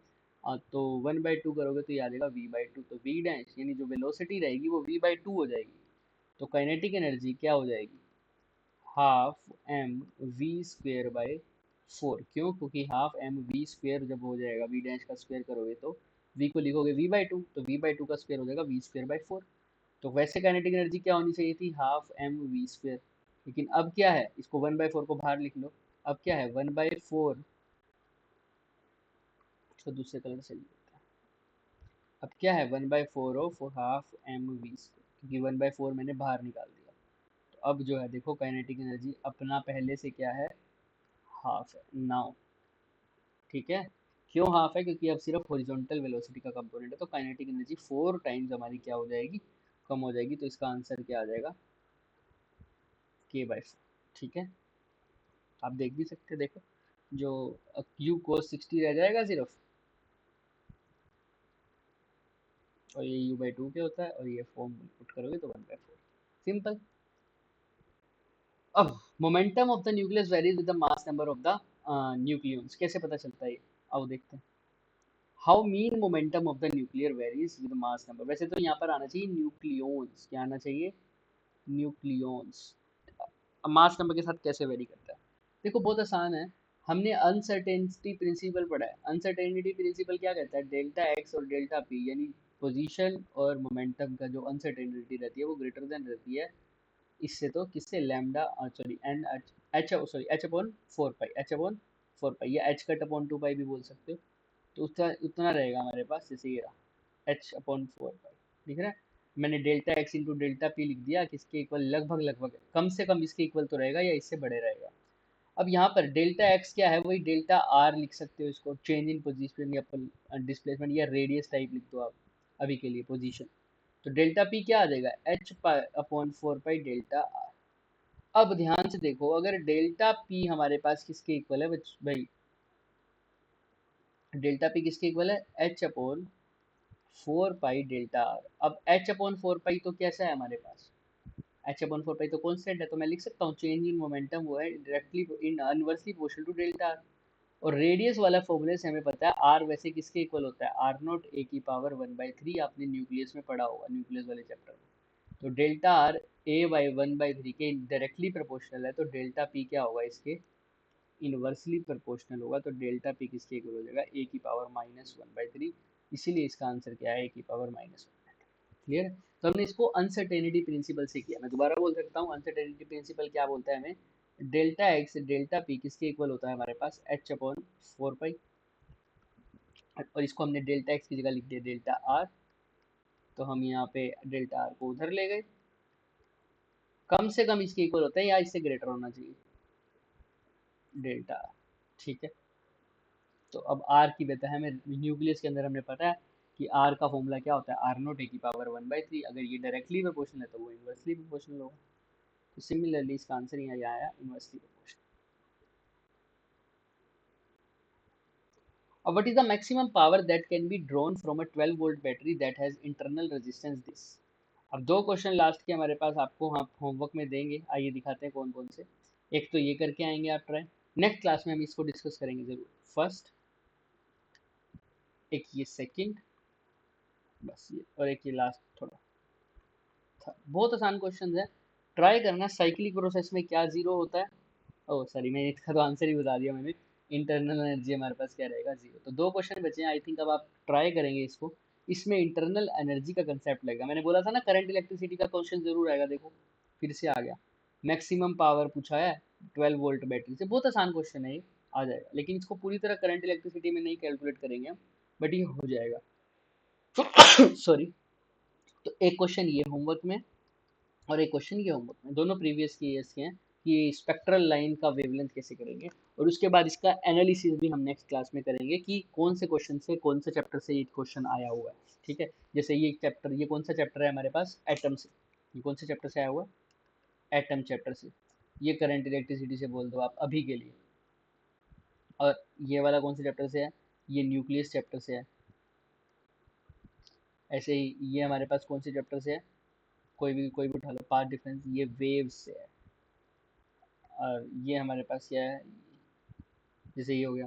S1: तो 1/2 करोगे तो ये आ जाएगा v/2, तो v डैश यानी जो वेलोसिटी रहेगी वो v/2 हो जाएगी। तो काइनेटिक एनर्जी क्या हो जाएगी, half M V square by 4। क्यों, क्योंकि हाफ एम वी स्क्वेयर जब हो जाएगा, वी डैश का स्क्वेयर करोगे तो v को लिखोगे v/2, तो v/2 का स्क्वेयर हो जाएगा वी स्क्वेयर बाय 4। तो वैसे काइनेटिक एनर्जी क्या होनी चाहिए थी, हाफ एम वी स्क्वेयर, लेकिन अब क्या है, इसको 1/4 को बाहर लिख लो। अब क्या है 1/4, इसको दूसरे कलर से लिख देते हैं। अब क्या है 1/4 of half M V square, क्योंकि 1/4 मैंने बाहर निकाल दिया। तो अब जो है देखो काइनेटिक एनर्जी अपना पहले से क्या है, हाफ है नाउ, ठीक है। क्यों हाफ है, क्योंकि अब सिर्फ हॉरिजॉन्टल वेलोसिटी का कंपोनेंट है, तो काइनेटिक एनर्जी 4 टाइम्स हमारी क्या हो जाएगी, कम हो जाएगी। तो इसका आंसर क्या आ जाएगा, k/4, ठीक है। आप देख भी सकते हैं, देखो जो क्यू कोस 60 रह जाएगा सिर्फ, और ये u/2 के होता है, और ये फॉर्म पुट करोगे तो 1/4, सिंपल। अब momentum of the nucleus varies with the mass number of the nucleons, कैसे पता चलता है ये, आओ देखते हैं। How mean momentum of the nuclear varies with mass number, वैसे तो यहाँ पर आना चाहिए न्यूक्लियॉन्स, क्या आना चाहिए, न्यूक्लियॉन्स। मास नंबर के साथ कैसे वेरी करता है, देखो बहुत आसान है। हमने अनसर्टेनिटी प्रिंसिपल पढ़ा है। अनसर्टेनिटी प्रिंसिपल क्या कहता है, डेल्टा एक्स और डेल्टा पी यानी पोजीशन और मोमेंटम का जो अनसर्टेनिटी रहती है वो ग्रेटर देन रहती है इससे, तो किससे, lambda sorry N H sorry H upon 4 pi, H upon 4 pi, या एच कट अपॉन 2 पाई भी बोल सकते हो। तो उतना उतना रहेगा हमारे पास, जैसे ये रहा एच अपॉन 4 पाई, दिख रहा है। मैंने delta x into delta P लिख दिया, किसके इक्वल, लगभग लगभग कम से कम इसके इक्वल तो रहेगा या इससे बड़े रहेगा। अब यहाँ पर डेल्टा एक्स क्या है, वही डेल्टा आर लिख सकते हो इसको, चेंज इन पोजीशन या डिस्प्लेसमेंट या रेडियस टाइप लिख दो आप अभी के लिए पोजीशन। तो डेल्टा पी क्या आ जाएगा, H upon 4 pi delta R. अब ध्यान से देखो, अगर डेल्टा पी हमारे पास किसके इक्वल है भाई, डेल्टा पी किसके इक्वल है, H upon 4 pi delta R. अब एच अपॉन 4 पाई तो कैसा है हमारे पास, एच अपॉन 4 पाई तो कॉन्स्टेंट है, तो मैं लिख सकता हूँ चेंज इन मोमेंटम वो है directly in inversely proportional to delta R. और रेडियस वाला फॉर्मूले से हमें पता है आर वैसे किसके इक्वल होता है, आर नॉट ए की पावर 1/3, आपने न्यूक्लियस में पढ़ा होगा, न्यूक्लियस वाले चैप्टर में। तो डेल्टा आर ए बाई 1/3 के डायरेक्टली प्रोपोर्शनल है, तो डेल्टा पी क्या होगा इसके इनवर्सली प्रोपोर्शनल होगा। तो डेल्टा पी किसके इक्वल हो जाएगा, ए की पावर -1/3। इसीलिए इसका आंसर क्या है, ए की पावर -1/3। क्लियर। तो हमने इसको अनसर्टेनिटी प्रिंसिपल से किया। मैं दोबारा बोल सकता हूँ, अनसर्टेनिटी प्रिंसिपल क्या बोलता है हमें, डेल्टा एक्स डेल्टा पी किसके इक्वल होता है हमारे पास, एच अपॉन 4 पाई, और इसको हमने डेल्टा एक्स की जगह लिख दिया डेल्टा आर। तो हम यहाँ पे डेल्टा आर को उधर ले गए, कम से कम इसके इक्वल होता है या इससे ग्रेटर होना चाहिए डेल्टा आर, ठीक है। तो अब आर की बेटा है, हमें न्यूक्लियस के अंदर हमने पता है कि आर का फॉर्मूला क्या होता है, आर नोट ए की पावर 1/3। अगर ये डायरेक्टली प्रोपोर्शनल है तो वो इनवर्सली प्रोपोर्शनल होगा। तो सिमिलरली इसका आंसर यहाँ आया inversely proportional. What is the maximum power that can be drawn from a 12-volt battery that has internal resistance this? अब दो क्वेश्चन लास्ट के हमारे पास आपको हम होमवर्क में देंगे, आइए दिखाते हैं कौन कौन से। एक तो ये करके आएंगे आप ट्राई, नेक्स्ट क्लास में हम इसको डिस्कस करेंगे जरूर। फर्स्ट, एक ये सेकंड, बस ये, और एक ये लास्ट थोड़ा था। बहुत आसान क्वेश्चन है, ट्राई करना। साइक्लिक प्रोसेस में क्या जीरो होता है? ओह सॉरी, मैं इसका तो आंसर ही बता दिया मैंने। इंटरनल एनर्जी हमारे पास क्या रहेगा? जीरो। तो दो क्वेश्चन बचे हैं, आई थिंक अब आप ट्राई करेंगे इसको। इसमें इंटरनल एनर्जी का कंसेप्ट लगेगा। मैंने बोला था ना करंट इलेक्ट्रिसिटी का क्वेश्चन जरूर आएगा, देखो फिर से आ गया। मैक्सिमम पावर पूछा है 12 वोल्ट बैटरी से, बहुत आसान क्वेश्चन है ये, आ जाएगा। लेकिन इसको पूरी तरह करंट इलेक्ट्रिसिटी में नहीं कैलकुलेट करेंगे हम, बट ये हो जाएगा। सॉरी। तो एक क्वेश्चन ये होमवर्क में, और एक क्वेश्चन ये होमवर्क में, दोनों प्रीवियस के ईयर्स के हैं कि स्पेक्ट्रल लाइन का वेवलेंथ कैसे करेंगे। और उसके बाद इसका एनालिसिस भी हम नेक्स्ट क्लास में करेंगे कि कौन से क्वेश्चन से, कौन से चैप्टर से ये क्वेश्चन आया हुआ है। ठीक है, जैसे ये चैप्टर, ये कौन सा चैप्टर है हमारे पास? एटम से। ये कौन से चैप्टर से आया हुआ है? एटम चैप्टर से। ये करंट इलेक्ट्रिसिटी से बोल दो आप अभी के लिए। और ये वाला कौन से चैप्टर से है? ये न्यूक्लियस चैप्टर से है। ऐसे ही ये हमारे पास कौन से चैप्टर से है? कोई भी उठा लो, पाथ डिफरेंस, ये वेव से है। और ये हमारे पास क्या है? जैसे ये हो गया,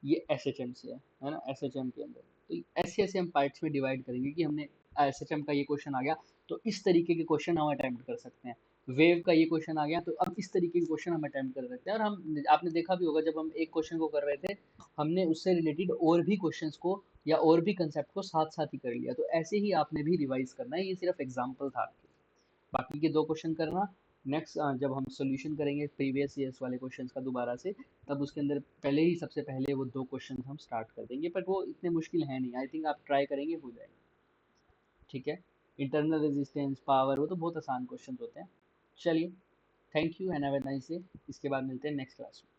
S1: ये एस एच एम से है ना, एस एच एम के अंदर। तो ऐसे ऐसे हम पार्ट्स में डिवाइड करेंगे कि हमने एस एच एम का ये क्वेश्चन आ गया तो इस तरीके के क्वेश्चन हम अटैम्प्ट कर सकते हैं। वेव का ये क्वेश्चन आ गया तो अब इस तरीके के क्वेश्चन हम अटैम्प्ट कर सकते हैं। और हम, आपने देखा भी होगा जब हम एक क्वेश्चन को कर रहे थे, हमने उससे रिलेटेड और भी क्वेश्चंस को या और भी कंसेप्ट को साथ साथ ही कर लिया। तो ऐसे ही आपने भी रिवाइज करना है, ये सिर्फ एग्जाम्पल था आपके। बाकी के दो क्वेश्चन करना। नेक्स्ट जब हम सॉल्यूशन करेंगे प्रीवियस ईयर्स वाले क्वेश्चंस का दोबारा से, तब उसके अंदर पहले ही सबसे पहले वो दो क्वेश्चन हम स्टार्ट कर देंगे, पर वो इतने मुश्किल है नहीं, आई थिंक आप ट्राई करेंगे हो जाएगा। ठीक है, इंटरनल रेजिस्टेंस, पावर, वो तो बहुत आसान क्वेश्चन होते हैं। चलिए, thank you and have a nice day. इसके बाद मिलते हैं नेक्स्ट क्लास में।